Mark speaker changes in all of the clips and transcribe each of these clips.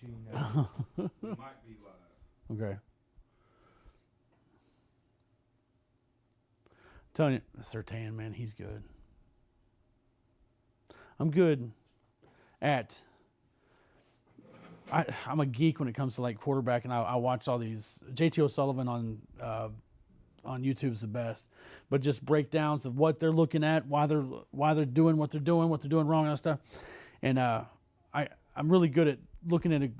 Speaker 1: Gene now.
Speaker 2: It might be live.
Speaker 3: Okay. I'm telling you, Surtain, man, he's good. I'm good at. I'm a geek when it comes to like quarterback, and I watch all these. JT O'Sullivan on YouTube is the best, but just breakdowns of what they're looking at, why they're doing what they're doing wrong and stuff. And I'm really good at looking at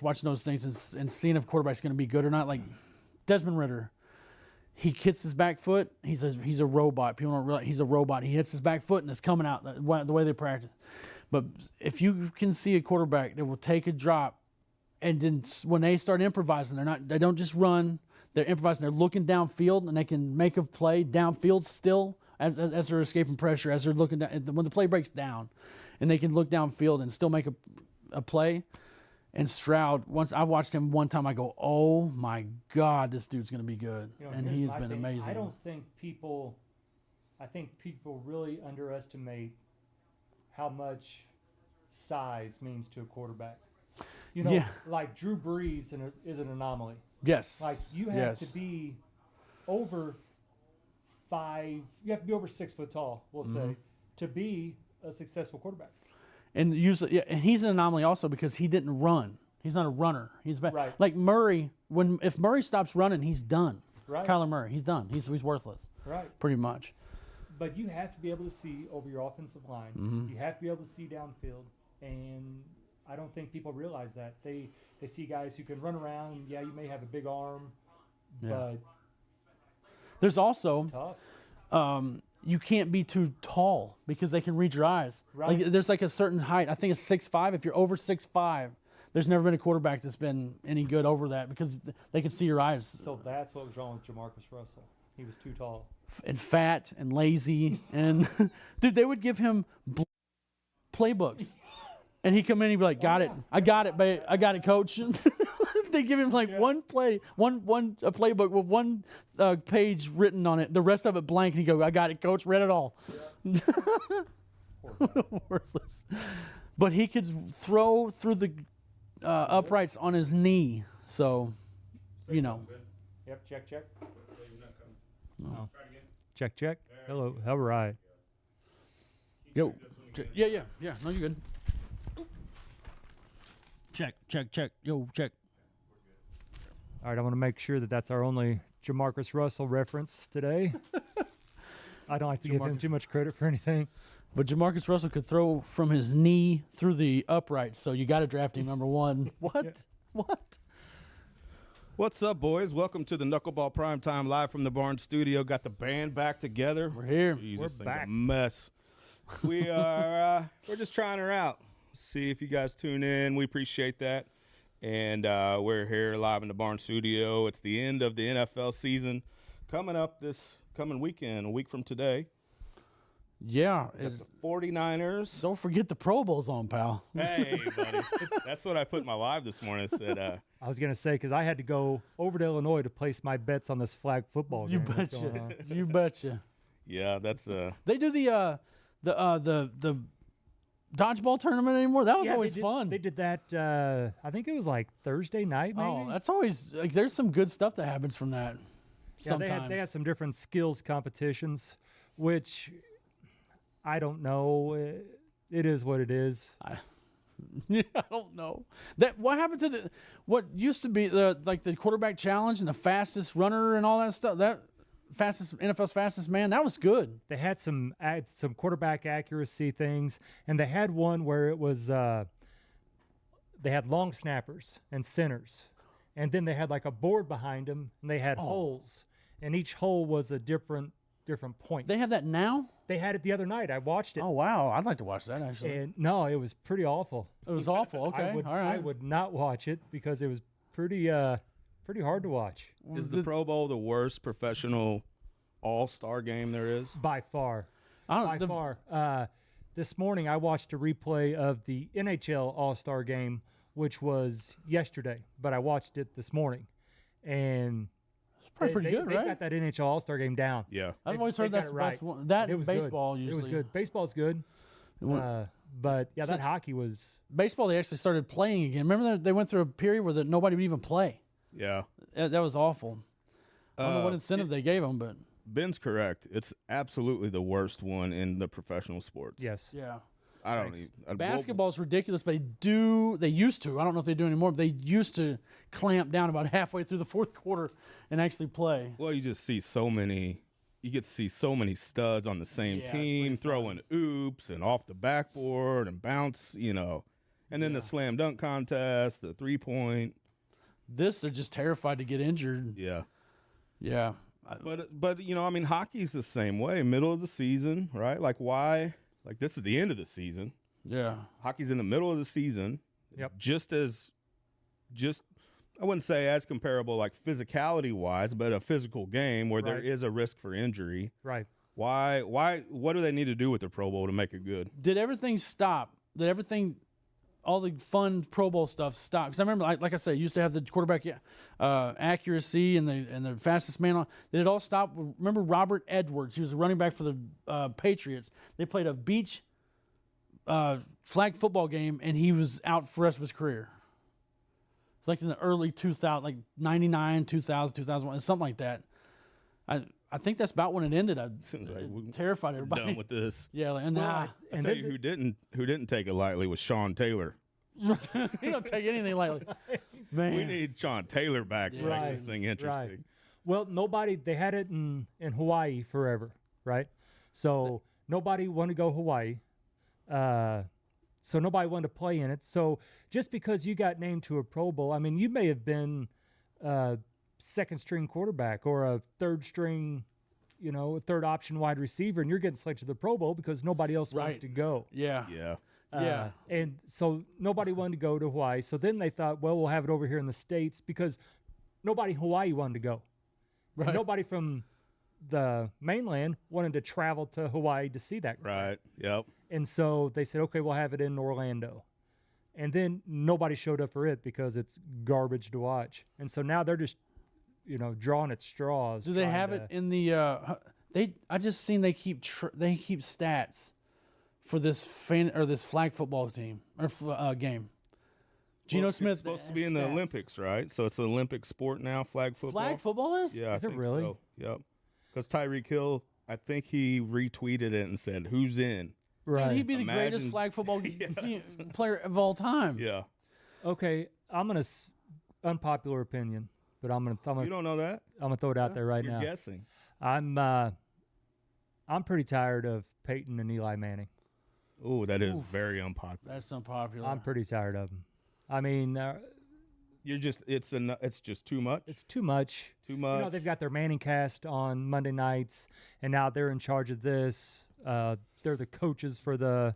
Speaker 3: watching those things and seeing if quarterback's going to be good or not. Like Desmond Ridder, he hits his back foot. He's a robot. People don't realize he's a robot. He hits his back foot and it's coming out the way they practice. But if you can see a quarterback that will take a drop, and then when they start improvising, they don't just run. They're improvising. They're looking downfield, and they can make a play downfield still as they're escaping pressure, as they're looking down. When the play breaks down, and they can look downfield and still make a play. And Stroud, once I watched him one time, I go, "Oh my God, this dude's going to be good," and he has been amazing.
Speaker 1: I think people really underestimate how much size means to a quarterback. Like Drew Brees is an anomaly.
Speaker 3: Yes.
Speaker 1: Like you have to be over 6 foot tall, we'll say, to be a successful quarterback.
Speaker 3: And usually, and he's an anomaly also because he didn't run. He's not a runner. He's bad.
Speaker 1: Right.
Speaker 3: Like Murray. If Murray stops running, he's done.
Speaker 1: Right.
Speaker 3: Kyler Murray, he's done. He's worthless.
Speaker 1: Right.
Speaker 3: Pretty much.
Speaker 1: But you have to be able to see over your offensive line. You have to be able to see downfield, and I don't think people realize that. They see guys who can run around. Yeah, you may have a big arm, but
Speaker 3: there's also
Speaker 1: it's tough.
Speaker 3: You can't be too tall because they can read your eyes.
Speaker 1: Right.
Speaker 3: Like there's like a certain height. I think it's 6'5". If you're over 6'5", there's never been a quarterback that's been any good over that because they can see your eyes.
Speaker 1: So that's what was wrong with Jamarcus Russell. He was too tall.
Speaker 3: And fat and lazy. And, dude, they would give him playbooks. And he'd come in and he'd be like, got it. I got it, coach. They give him like one playbook with one page written on it. The rest of it blank. And he'd go, I got it, coach. Read it all. Yeah. Worthless. But he could throw through the uprights on his knee. So, you know.
Speaker 1: Yep, check.
Speaker 3: No.
Speaker 1: Check. Hello, all right.
Speaker 3: Yo. Yeah. No, you're good. Check. Yo, check.
Speaker 1: All right, I want to make sure that that's our only Jamarcus Russell reference today. I don't like to give him too much credit for anything.
Speaker 3: But Jamarcus Russell could throw from his knee through the uprights, so you got to draft him number one. What?
Speaker 1: Yeah.
Speaker 3: What?
Speaker 2: What's up, boys? Welcome to the Knuckleball Primetime live from the Barn Studio. Got the band back together.
Speaker 3: We're here.
Speaker 2: Jeez,
Speaker 1: We're
Speaker 2: this thing's
Speaker 1: back.
Speaker 2: a mess. We are. We're just trying her out. See if you guys tune in. We appreciate that. And we're here live in the Barn Studio. It's the end of the NFL season coming up this coming weekend, a week from today.
Speaker 3: Yeah.
Speaker 2: Got the 49ers.
Speaker 3: Don't forget the Pro Bowl's on, pal.
Speaker 2: Hey, buddy. That's what I put in my live this morning. I said,
Speaker 1: I was going to say, because I had to go over to Illinois to place my bets on this flag football game.
Speaker 3: You betcha.
Speaker 2: yeah, that's
Speaker 3: They do the dodgeball tournament anymore? That was always fun.
Speaker 1: They did that, I think it was like Thursday night, maybe?
Speaker 3: Oh, that's always, like, there's some good stuff that happens from that sometimes.
Speaker 1: They had some different skills competitions, which I don't know. It is what it is.
Speaker 3: I don't know. What happened to what used to be the quarterback challenge and the fastest runner and all that stuff? That NFL's fastest man, that was good.
Speaker 1: They had some quarterback accuracy things, and they had one where it was they had long snappers and centers, and then they had like a board behind them, and they had holes, and each hole was a different point.
Speaker 3: They have that now?
Speaker 1: They had it the other night. I watched it.
Speaker 3: Oh wow, I'd like to watch that actually.
Speaker 1: And no, it was pretty awful.
Speaker 3: It was awful. Okay, all right.
Speaker 1: I would not watch it because it was pretty hard to watch.
Speaker 2: Is the Pro Bowl the worst professional all-star game there is?
Speaker 1: By far. This morning I watched a replay of the NHL All-Star game, which was yesterday, but I watched it this morning. And
Speaker 3: it's pretty good, right?
Speaker 1: They got that NHL All-Star game down.
Speaker 2: Yeah.
Speaker 3: I've always heard that's the best one. That
Speaker 1: it was
Speaker 3: baseball
Speaker 1: good.
Speaker 3: usually.
Speaker 1: It was good. Baseball's good. But yeah, that hockey was
Speaker 3: Baseball, they actually started playing again. Remember they went through a period where nobody would even play.
Speaker 2: Yeah.
Speaker 3: That was awful. I don't know what incentive they gave them, but
Speaker 2: Ben's correct. It's absolutely the worst one in the professional sports.
Speaker 1: yes.
Speaker 3: yeah.
Speaker 2: I don't even.
Speaker 3: Basketball's ridiculous, but they used to. I don't know if they do anymore, but they used to clamp down about halfway through the fourth quarter and actually play.
Speaker 2: Well, you just see so many. You get to see so many studs on the same
Speaker 3: Yeah, it's
Speaker 2: team
Speaker 3: pretty
Speaker 2: throwing oops and off the backboard and bounce, and then the slam dunk contest, the 3-point.
Speaker 3: They're just terrified to get injured.
Speaker 2: Yeah.
Speaker 3: Yeah.
Speaker 2: But hockey's the same way. Middle of the season, right? Like why? Like this is the end of the season.
Speaker 3: Yeah.
Speaker 2: Hockey's in the middle of the season.
Speaker 1: Yep.
Speaker 2: I wouldn't say as comparable like physicality wise, but a physical game where there
Speaker 1: Right.
Speaker 2: is a risk for injury.
Speaker 1: Right.
Speaker 2: Why what do they need to do with the Pro Bowl to make it good?
Speaker 3: Did everything stop? Did everything, all the fun Pro Bowl stuff stop? Because I remember, like I said, used to have the quarterback accuracy and the fastest man on. Did it all stop? Remember Robert Edwards? He was a running back for the Patriots. They played a beach flag football game, and he was out for the rest of his career. It's like in the early 2000, like 99, 2000, 2001, something like that. I think that's about when it ended. It terrified everybody.
Speaker 2: Done with this.
Speaker 3: Yeah, like,
Speaker 1: Well,
Speaker 3: nah.
Speaker 2: I
Speaker 1: and
Speaker 2: tell
Speaker 1: then
Speaker 2: you who didn't take it lightly was Sean Taylor.
Speaker 3: You don't take anything lightly. Man.
Speaker 2: We need Sean Taylor back to make this thing interesting.
Speaker 1: Well, they had it in Hawaii forever, right? So nobody wanted to go Hawaii. So nobody wanted to play in it. So just because you got named to a Pro Bowl, I mean, you may have been a second string quarterback or a third string, a third option wide receiver, and you're getting selected to the Pro Bowl because nobody else wants
Speaker 3: Right.
Speaker 1: to go.
Speaker 3: Yeah.
Speaker 2: Yeah.
Speaker 3: Yeah.
Speaker 1: And so nobody wanted to go to Hawaii. So then they thought, well, we'll have it over here in the States because nobody in Hawaii wanted to go.
Speaker 3: Right.
Speaker 1: And nobody from the mainland wanted to travel to Hawaii to see that.
Speaker 2: Right. Yep.
Speaker 1: And so they said, okay, we'll have it in Orlando. And then nobody showed up for it because it's garbage to watch. And so now they're just, drawing at straws.
Speaker 3: Do they
Speaker 1: trying
Speaker 3: have
Speaker 1: to-
Speaker 3: it in the? I just seen they keep stats for this this flag football team or game. Geno
Speaker 2: Well,
Speaker 3: Smith
Speaker 2: it's supposed to be in the
Speaker 3: stats.
Speaker 2: Olympics, right? So it's an Olympic sport now, flag football.
Speaker 3: Flag football is?
Speaker 2: Yeah,
Speaker 1: Is
Speaker 2: I
Speaker 1: it
Speaker 2: think
Speaker 1: really?
Speaker 2: So. Yep. Because Tyreek Hill, I think he retweeted it and said, "Who's in?"
Speaker 1: Right.
Speaker 3: Dude, he'd be the greatest
Speaker 2: Imagine-
Speaker 3: flag football player of all time.
Speaker 2: Yeah.
Speaker 1: Okay, I'm gonna unpopular opinion, but I'm
Speaker 2: You
Speaker 1: gonna
Speaker 2: don't know that?
Speaker 1: throw it out there right
Speaker 2: You're
Speaker 1: now.
Speaker 2: guessing.
Speaker 1: I'm pretty tired of Peyton and Eli Manning.
Speaker 2: Oh, that is very unpopular.
Speaker 3: That's unpopular.
Speaker 1: I'm pretty tired of them. I mean,
Speaker 2: It's just too much.
Speaker 1: it's too much.
Speaker 2: Too much.
Speaker 1: They've got their Manning cast on Monday nights, and now they're in charge of this. They're the coaches for the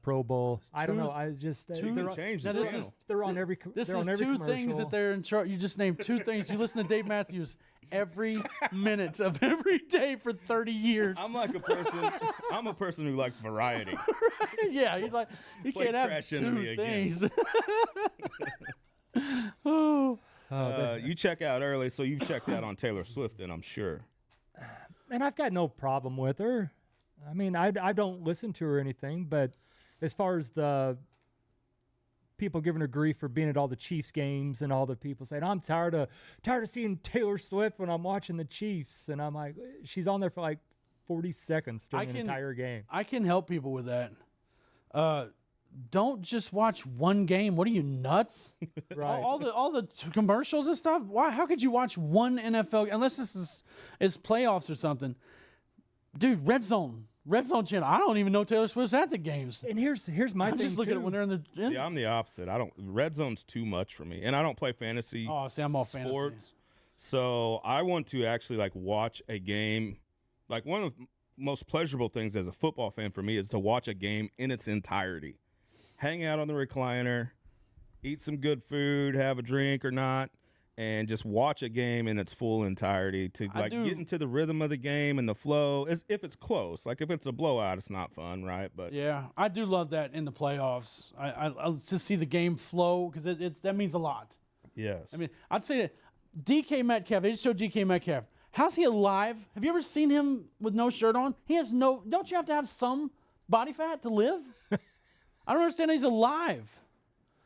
Speaker 1: Pro Bowl. I don't know. I just they're on-
Speaker 2: Change
Speaker 3: now
Speaker 2: the
Speaker 3: this
Speaker 2: channel.
Speaker 3: is-
Speaker 1: they're on every.
Speaker 3: This
Speaker 1: they're
Speaker 3: is
Speaker 1: on every
Speaker 3: two things
Speaker 1: commercial.
Speaker 3: that they're in charge. You just named two things. You listen to Dave Matthews every minute of every day for 30 years.
Speaker 2: I'm like a person. I'm a person who likes variety.
Speaker 3: Yeah, he's like, you
Speaker 2: Play
Speaker 3: can't have
Speaker 2: crash into me
Speaker 3: two
Speaker 2: again.
Speaker 3: things. Oh,
Speaker 2: You check out early, so you've checked out on Taylor Swift, then I'm sure.
Speaker 1: And I've got no problem with her. I mean, I don't listen to her or anything, but as far as the people giving her grief for being at all the Chiefs games and all the people saying, I'm tired of seeing Taylor Swift when I'm watching the Chiefs. And I'm like, she's on there for like 40 seconds during an entire game.
Speaker 3: I can help people with that. Don't just watch one game. What are you, nuts?
Speaker 1: Right.
Speaker 3: All the commercials and stuff. Why? How could you watch one NFL unless this is playoffs or something? Dude, Red Zone channel. I don't even know Taylor Swift's at the games.
Speaker 1: And here's my
Speaker 3: I
Speaker 1: thing
Speaker 3: just look at it
Speaker 1: too.
Speaker 3: when they're in the.
Speaker 2: Yeah, I'm the opposite. Red Zone's too much for me, and I don't play fantasy
Speaker 3: Oh, see, I'm all fantasy.
Speaker 2: sports. So I want to actually like watch a game. Like one of the most pleasurable things as a football fan for me is to watch a game in its entirety. Hang out on the recliner, eat some good food, have a drink or not, and just watch a game in its full entirety to like get into the rhythm of the game and the flow. If it's close, like if it's a blowout, it's not fun, right? But
Speaker 3: Yeah, I do love that in the playoffs. I to see the game flow because that means a lot.
Speaker 2: yes,
Speaker 3: I mean, I'd say that DK Metcalf. They just showed DK Metcalf. How's he alive? Have you ever seen him with no shirt on? He has no. Don't you have to have some body fat to live? I don't understand how he's alive.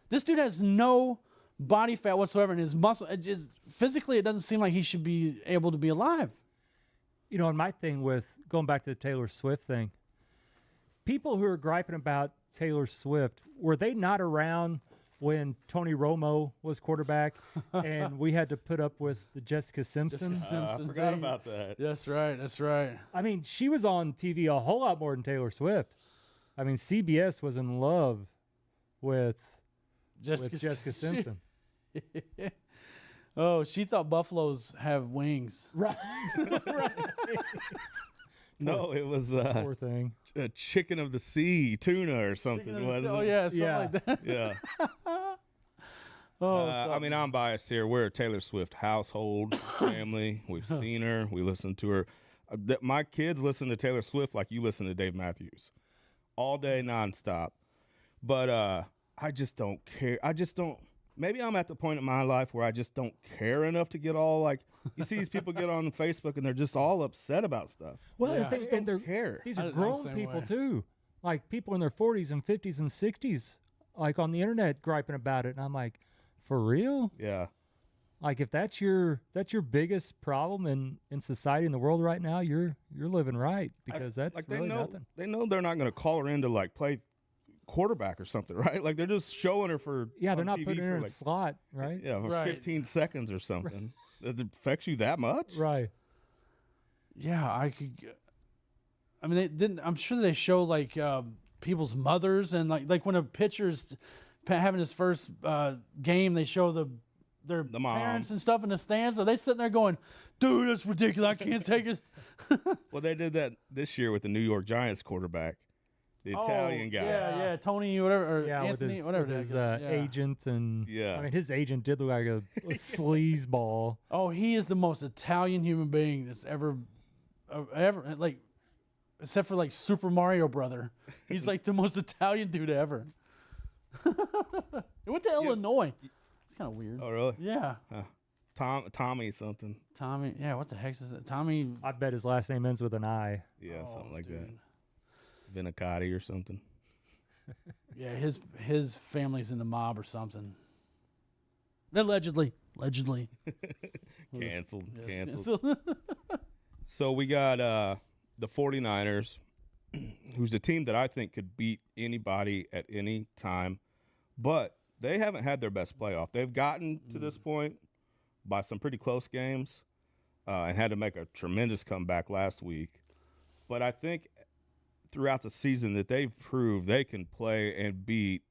Speaker 3: This dude has no body fat whatsoever, and his muscle, physically, it doesn't seem like he should be able to be alive.
Speaker 1: You know, and my thing with going back to the Taylor Swift thing, people who are griping about Taylor Swift, were they not around when Tony Romo was quarterback and we had to put up with the Jessica Simpson?
Speaker 2: I forgot about that.
Speaker 3: That's right. That's right.
Speaker 1: I mean, she was on TV a whole lot more than Taylor Swift. I mean, CBS was in love with Jessica Simpson.
Speaker 3: Oh, she thought buffaloes have wings.
Speaker 1: Right. Right.
Speaker 2: No, it was
Speaker 1: Poor thing.
Speaker 2: a chicken of the sea, tuna or something, wasn't
Speaker 3: Oh
Speaker 2: it?
Speaker 3: yeah, something
Speaker 1: Yeah.
Speaker 3: like that.
Speaker 2: Yeah.
Speaker 3: Oh,
Speaker 2: I mean, I'm biased here. We're a Taylor Swift household family. We've seen her. We listen to her. My kids listen to Taylor Swift like you listen to Dave Matthews, all day, nonstop. But I just don't care. I just don't. Maybe I'm at the point in my life where I just don't care enough to get all like. You see these people get on Facebook and they're just all upset about stuff.
Speaker 1: Well,
Speaker 3: Yeah.
Speaker 1: and
Speaker 2: I just
Speaker 1: and
Speaker 2: don't care.
Speaker 1: these
Speaker 3: I
Speaker 1: are
Speaker 3: don't know,
Speaker 1: grown
Speaker 3: same
Speaker 1: people
Speaker 3: way.
Speaker 1: too, like people in their 40s and 50s and 60s, like on the internet griping about it, and I'm like, for real?
Speaker 2: Yeah.
Speaker 1: Like if that's your biggest problem in society in the world right now, you're living right, because that's
Speaker 2: Like
Speaker 1: really
Speaker 2: they know
Speaker 1: nothing.
Speaker 2: they know they're not going to call her in to like play quarterback or something, right? Like they're just showing her for
Speaker 1: Yeah, they're
Speaker 2: on
Speaker 1: not
Speaker 2: TV
Speaker 1: putting her
Speaker 2: for
Speaker 1: in
Speaker 2: like,
Speaker 1: slot, right?
Speaker 2: yeah, for
Speaker 3: Right.
Speaker 2: 15 seconds or something. It affects you that much?
Speaker 1: Right.
Speaker 3: yeah, I mean, they didn't. I'm sure they show like people's mothers and like when a pitcher's having his first game, they show their
Speaker 2: The mom.
Speaker 3: parents and stuff in the stands. Are they sitting there going, "Dude, that's ridiculous. I can't take it."
Speaker 2: Well, they did that this year with the New York Giants quarterback, the Italian guy.
Speaker 3: Yeah, Tony, whatever, or
Speaker 1: Yeah,
Speaker 3: Anthony,
Speaker 1: with his,
Speaker 3: whatever.
Speaker 1: with
Speaker 3: the
Speaker 1: his
Speaker 3: heck it is. Yeah.
Speaker 1: agent, and
Speaker 2: Yeah.
Speaker 1: I mean his agent did look like a sleaze ball.
Speaker 3: Oh, he is the most Italian human being that's ever like, except for like Super Mario Brother. He's like the most Italian dude ever. He went to Illinois. It's kind of weird.
Speaker 2: Oh, really?
Speaker 3: Yeah,
Speaker 2: Tommy something.
Speaker 3: Tommy. Yeah, what the heck is it? Tommy.
Speaker 1: I bet his last name ends with an I.
Speaker 2: Yeah, something like
Speaker 3: dude.
Speaker 2: that. Vinicati or something.
Speaker 3: Yeah, his family's in the mob or something. Allegedly.
Speaker 2: Canceled.
Speaker 3: Yes.
Speaker 2: Canceled. So we got the 49ers, who's a team that I think could beat anybody at any time, but they haven't had their best playoff. They've gotten to this point by some pretty close games and had to make a tremendous comeback last week. But I think throughout the season that they've proved they can play and beat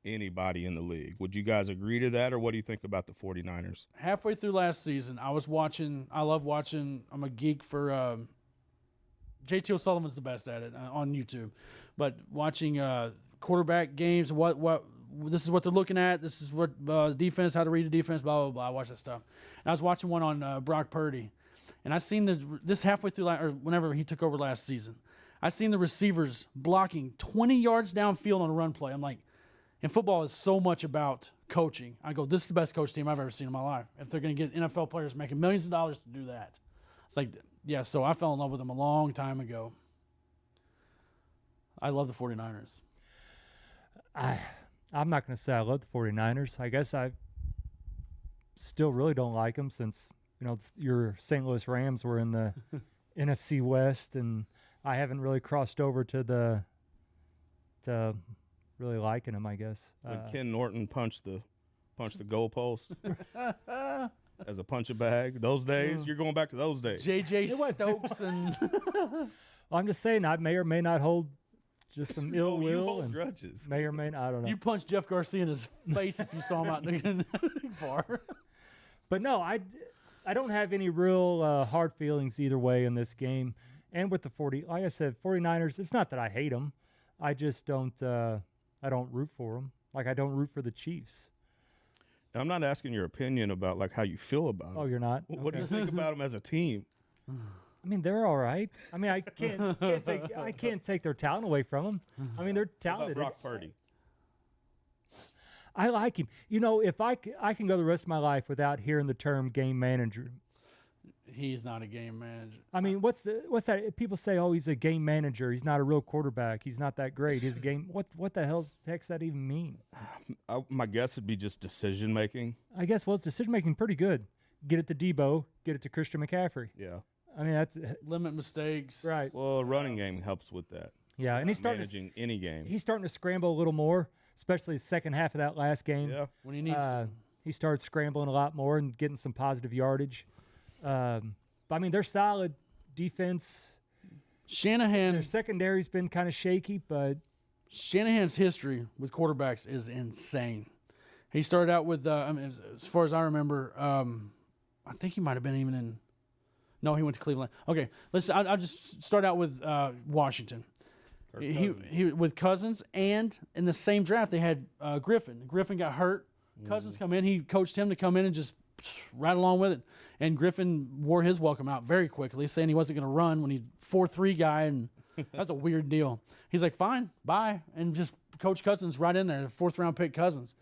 Speaker 2: anybody in the league. Would you guys agree to that, or what do you think about the 49ers?
Speaker 3: Halfway through last season, I love watching. I'm a geek for JT O'Sullivan's the best at it on YouTube. But watching quarterback games, what this is what they're looking at. This is what defense, how to read the defense, blah blah blah. I watch that stuff. And I was watching one on Brock Purdy, and I seen this halfway through or whenever he took over last season. I seen the receivers blocking 20 yards downfield on a run play. I'm like, and football is so much about coaching. I go, this is the best coach team I've ever seen in my life. If they're going to get NFL players making millions of dollars to do that, it's like, yeah. So I fell in love with them a long time ago. I love the 49ers.
Speaker 1: I'm not going to say I love the 49ers. I guess I still really don't like them, since your St. Louis Rams were in the NFC West, and I haven't really crossed over to really liking them, I guess.
Speaker 2: When Ken Norton punched the goalpost as a punch a bag, those days, you're going back to those days.
Speaker 3: J.J. Stokes and
Speaker 1: I'm just saying, I may or may not hold just some ill
Speaker 2: Oh, you
Speaker 1: will,
Speaker 2: hold
Speaker 1: and
Speaker 2: grudges.
Speaker 1: may or may not. I don't know.
Speaker 3: you punched Jeff Garcia in his face if you saw him out in the bar.
Speaker 1: But no, I don't have any real hard feelings either way in this game. And with the like I said, 49ers, it's not that I hate them. I just don't I don't root for them. Like I don't root for the Chiefs.
Speaker 2: And I'm not asking your opinion about like how you feel about
Speaker 1: Oh,
Speaker 2: them.
Speaker 1: you're not?
Speaker 2: What do you
Speaker 1: Okay.
Speaker 2: think about them as a team?
Speaker 1: I mean, they're all right. I mean, I can't take their talent away from them. I mean, they're
Speaker 2: About
Speaker 1: talented.
Speaker 2: Brock Purdy.
Speaker 1: I like him. If I can go the rest of my life without hearing the term game manager,
Speaker 3: He's not a game manager.
Speaker 1: I mean, what's that? People say, "Oh, he's a game manager. He's not a real quarterback. He's not that great. His game. What the heck's that even mean?"
Speaker 2: My guess would be just decision making.
Speaker 1: I guess his decision making pretty good. Get it to Debo. Get it to Christian McCaffrey.
Speaker 2: Yeah.
Speaker 1: I mean, that's
Speaker 3: Limit mistakes.
Speaker 1: right.
Speaker 2: Well, running game helps with that.
Speaker 1: Yeah, and he's starting
Speaker 2: Managing any game.
Speaker 1: He's starting to scramble a little more, especially the second half of that last game.
Speaker 2: Yeah.
Speaker 3: When he needs to.
Speaker 1: He started scrambling a lot more and getting some positive yardage. But I mean, they're solid defense. Their secondary's been kind of shaky, but
Speaker 3: Shanahan's history with quarterbacks is insane. He started out with, I mean, as far as I remember, I think he might have been even in. No, he went to Cleveland. Okay, I'll just start out with Washington. He with Cousins, and in the same draft they had Griffin. Griffin got hurt. Cousins come in. He coached him to come in and just right along with it. And Griffin wore his welcome out very quickly, saying he wasn't going to run when he 4'3" guy, and that's a weird deal. He's like, fine, bye, and just coach Cousins right in there, 4th round pick Cousins,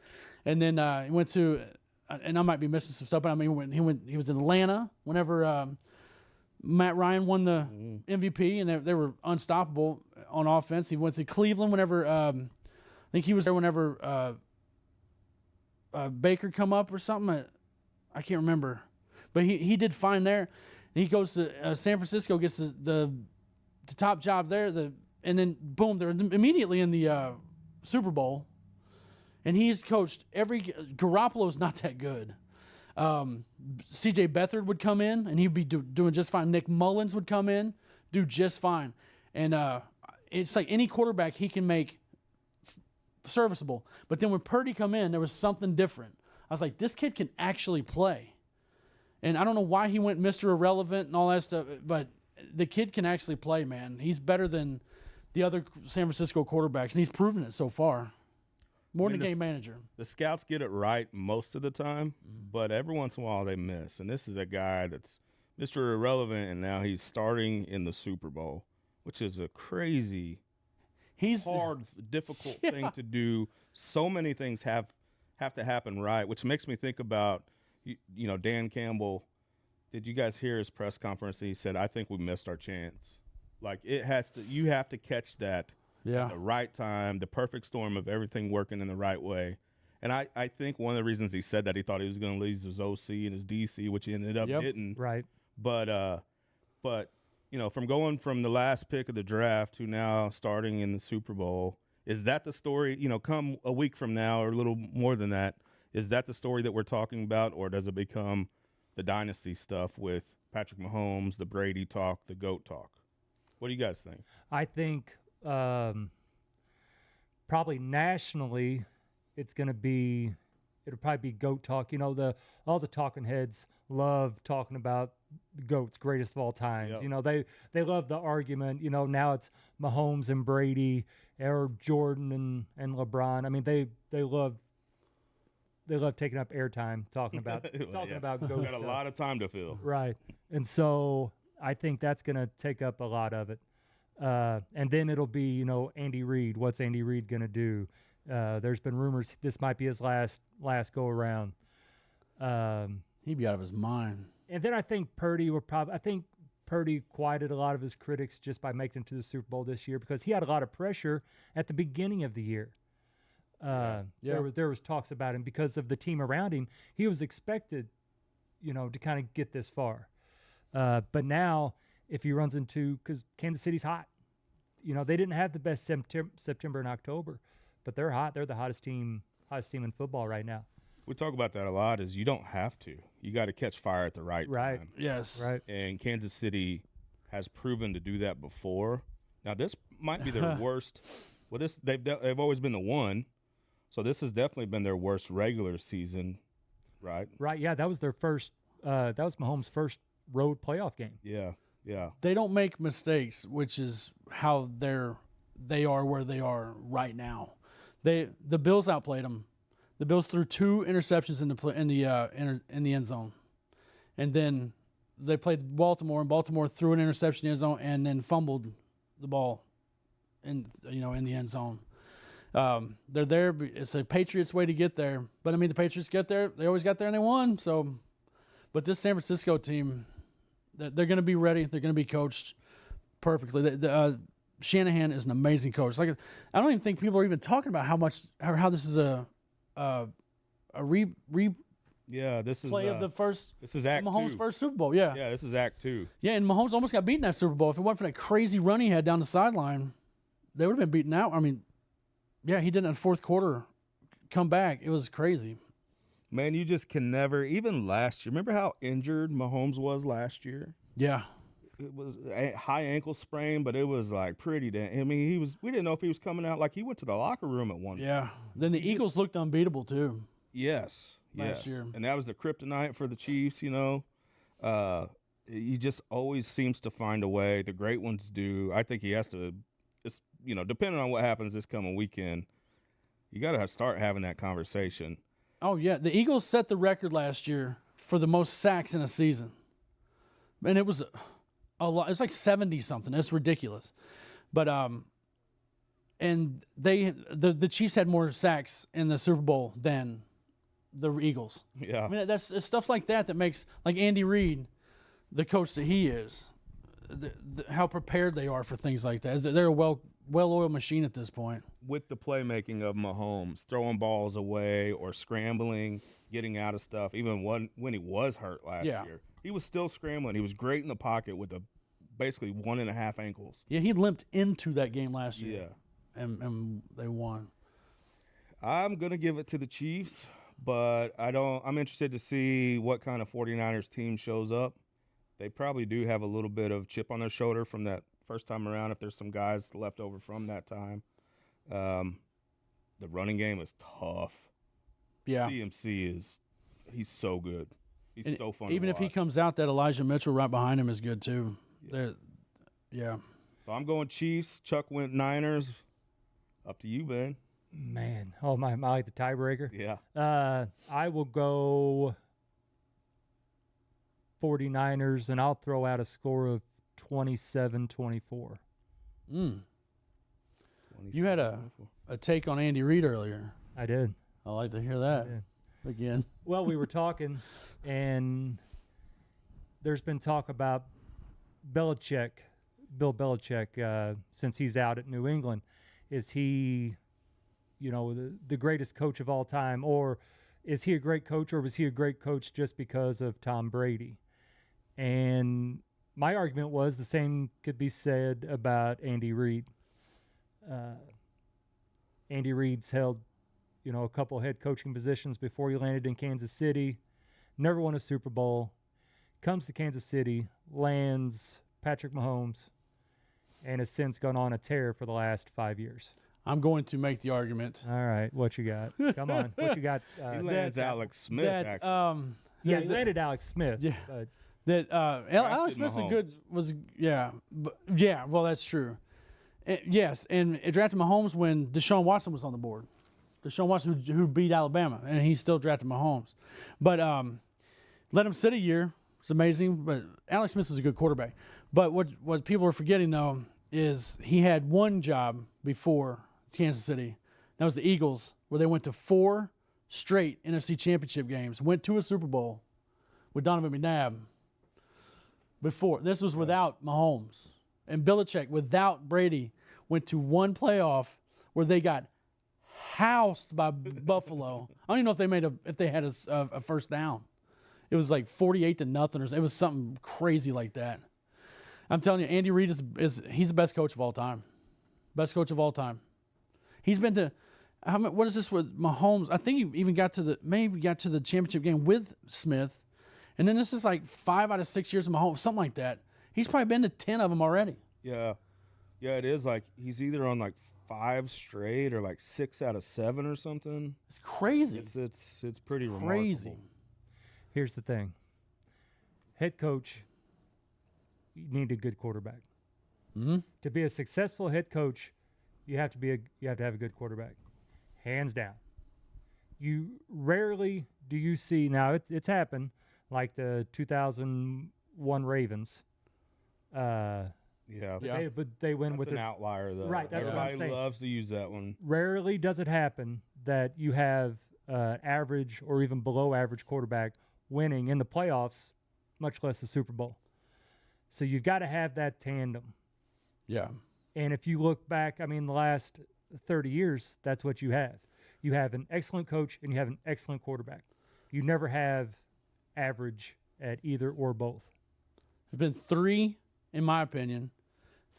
Speaker 3: and then he went to, and I might be missing some stuff, but I mean he was in Atlanta whenever Matt Ryan won the MVP, and they were unstoppable on offense. He went to Cleveland whenever I think he was there whenever Baker come up or something. I can't remember, but he did fine there. And he goes to San Francisco, gets the top job there. And then boom, they're immediately in the Super Bowl. And he's coached Garoppolo's not that good. C.J. Beathard would come in, and he'd be doing just fine. Nick Mullins would come in, do just fine. And it's like any quarterback he can make serviceable. But then when Purdy come in, there was something different. I was like, this kid can actually play. And I don't know why he went Mr. Irrelevant and all that stuff, but the kid can actually play, man. He's better than the other San Francisco quarterbacks, and he's proven it so far. More than a game manager.
Speaker 2: The scouts get it right most of the time, but every once in a while they miss. And this is a guy that's Mr. Irrelevant, and now he's starting in the Super Bowl, which is a crazy, hard, difficult thing to do. So many things have to happen right, which makes me think about, you know, Dan Campbell. Did you guys hear his press conference? He said, I think we missed our chance. Like, you have to catch that at the right time, the perfect storm of everything working in the right way. And I think one of the reasons he said that, he thought he was going to lose his OC and his DC, which he ended up getting.
Speaker 1: Right.
Speaker 2: But you know, from going from the last pick of the draft to now starting in the Super Bowl, is that the story, you know, come a week from now or a little more than that, is that the story that we're talking about, or does it become the dynasty stuff with Patrick Mahomes, the Brady talk, the GOAT talk? What do you guys think?
Speaker 1: I think probably nationally it'll probably be GOAT talk. You know, all the talking heads love talking about the GOATs, greatest of all times.
Speaker 2: Yep.
Speaker 1: You know, they love the argument. You know, now it's Mahomes and Brady or Jordan and LeBron. I mean, they love taking up airtime talking about about GOAT
Speaker 2: Got
Speaker 1: stuff.
Speaker 2: a lot of time to fill.
Speaker 1: Right. And so I think that's going to take up a lot of it. And then it'll be, you know, Andy Reid. What's Andy Reid going to do? There's been rumors this might be his last go around.
Speaker 3: He'd be out of his mind.
Speaker 1: And then I think Purdy quieted a lot of his critics just by making it to the Super Bowl this year, because he had a lot of pressure at the beginning of the year. There was talks about him because of the team around him. He was expected, you know, to kind of get this far. But now, if he runs into, because Kansas City's hot, you know, they didn't have the best September and October, but they're hot. They're the hottest team in football right now.
Speaker 2: We talk about that a lot, is you don't have to. You got to catch fire at the right time.
Speaker 3: Yes.
Speaker 1: Right.
Speaker 2: And Kansas City has proven to do that before. Now, this might be their worst. Well, they've always been the one, so this has definitely been their worst regular season, right?
Speaker 1: Right, yeah, that was their first. That was Mahomes' first road playoff game.
Speaker 2: Yeah.
Speaker 3: They don't make mistakes, which is how they are where they are right now. The Bills outplayed them. The Bills threw 2 interceptions in the end zone, and then they played Baltimore, and Baltimore threw an interception in the end zone and then fumbled the ball in the end zone. They're there. It's a Patriots way to get there, but I mean the Patriots get there. They always got there and they won. So, but this San Francisco team, They're going to be ready. They're going to be coached perfectly. Shanahan is an amazing coach. Like, I don't even think people are even talking about how this is a replay
Speaker 2: this is
Speaker 3: of the first.
Speaker 2: This is Act
Speaker 3: Mahomes'
Speaker 2: 2.
Speaker 3: first Super Bowl. Yeah.
Speaker 2: Yeah, this is Act 2.
Speaker 3: Yeah, and Mahomes almost got beaten that Super Bowl. If it wasn't for that crazy run he had down the sideline, they would have been beaten out. I mean, yeah, he did in the fourth quarter come back. It was crazy.
Speaker 2: Man, you just can never. Even last year, remember how injured Mahomes was last year?
Speaker 3: Yeah.
Speaker 2: It was a high ankle sprain, but it was like pretty damn. I mean, we didn't know if he was coming out. Like, he went to the locker room at one point.
Speaker 3: Yeah. Then the Eagles looked unbeatable too.
Speaker 2: Yes.
Speaker 3: Last year.
Speaker 2: And that was the kryptonite for the Chiefs, you know. He just always seems to find a way. The great ones do. I think he has to, depending on what happens this coming weekend, you got to start having that conversation.
Speaker 3: Oh, yeah. The Eagles set the record last year for the most sacks in a season. And it was a lot. It's like 70-something. It's ridiculous. But and the Chiefs had more sacks in the Super Bowl than the Eagles.
Speaker 2: Yeah.
Speaker 3: I mean, it's stuff like that makes, like Andy Reid, the coach that he is, how prepared they are for things like that. They're a well-oiled machine at this point.
Speaker 2: With the playmaking of Mahomes, throwing balls away or scrambling, getting out of stuff, even when he was hurt last year, he was still scrambling. He was great in the pocket with basically 1.5 ankles.
Speaker 3: Yeah, he limped into that game last year.
Speaker 2: Yeah.
Speaker 3: And they won.
Speaker 2: I'm going to give it to the Chiefs, but I'm interested to see what kind of 49ers team shows up. They probably do have a little bit of chip on their shoulder from that first time around, if there's some guys left over from that time. The running game is tough.
Speaker 3: Yeah.
Speaker 2: he's so good. He's so fun
Speaker 3: Even
Speaker 2: to
Speaker 3: if he
Speaker 2: watch.
Speaker 3: comes out, that Elijah Mitchell right behind him is good too. Yeah.
Speaker 2: So I'm going Chiefs. Chuck went Niners. Up to you, Ben.
Speaker 1: Man, I like the tiebreaker.
Speaker 2: Yeah.
Speaker 1: I will go 49ers, and I'll throw out a score of 27-24.
Speaker 3: You had a take on Andy Reid earlier.
Speaker 1: I did.
Speaker 3: I like to hear that again.
Speaker 1: Well, we were talking, and there's been talk about Bill Belichick, since he's out at New England. Is he, the greatest coach of all time, or is he a great coach, or was he a great coach just because of Tom Brady? And my argument was the same could be said about Andy Reid. Andy Reid's held, a couple head coaching positions before he landed in Kansas City. Never won a Super Bowl. Comes to Kansas City, lands Patrick Mahomes, and has since gone on a tear for the last 5 years.
Speaker 3: I'm going to make the argument.
Speaker 1: All right, what you got? Come on, what you got?
Speaker 2: He lands Alex Smith, actually.
Speaker 1: Yeah, he landed Alex Smith.
Speaker 3: Yeah.
Speaker 1: But
Speaker 3: That Alex Smith's well, that's true. Yes, and it drafted Mahomes when Deshaun Watson was on the board. Deshaun Watson, who beat Alabama, and he still drafted Mahomes. But let him sit a year. It's amazing. But Alex Smith was a good quarterback. But what people are forgetting, though, is he had one job before Kansas City. That was the Eagles, where they went to 4 straight NFC Championship games, went to a Super Bowl with Donovan McNabb. Before this was without Mahomes, and Belichick without Brady went to one playoff where they got housed by Buffalo. I don't even know if they had a first down. It was like 48-0, or it was something crazy like that. I'm telling you, Andy Reid he's the best coach of all time. Best coach of all time. He's been to what is this with Mahomes? I think he even got to the championship game with Smith. And then this is like 5 out of 6 years of Mahomes, something like that. He's probably been to 10 of them already.
Speaker 2: Yeah. Yeah, it is like he's either on like 5 straight or like 6 out of 7 or something.
Speaker 3: It's crazy.
Speaker 2: It's pretty
Speaker 3: crazy.
Speaker 2: remarkable.
Speaker 1: here's the thing. Head coach, you need a good quarterback.
Speaker 3: Mm-hmm.
Speaker 1: To be a successful head coach, you have to have a good quarterback, hands down. You rarely do you see, now it's happened, like the 2001 Ravens.
Speaker 2: Yeah.
Speaker 1: But they win
Speaker 2: That's
Speaker 1: with
Speaker 2: an outlier, though.
Speaker 1: Right, that's what I'm
Speaker 2: Everybody
Speaker 1: saying.
Speaker 2: loves to use that one.
Speaker 1: Rarely does it happen that you have average or even below average quarterback winning in the playoffs, much less the Super Bowl. So you've got to have that tandem.
Speaker 3: Yeah.
Speaker 1: And if you look back, the last 30 years, that's what you have. You have an excellent coach and you have an excellent quarterback. You never have average at either or both.
Speaker 3: There's been three, in my opinion,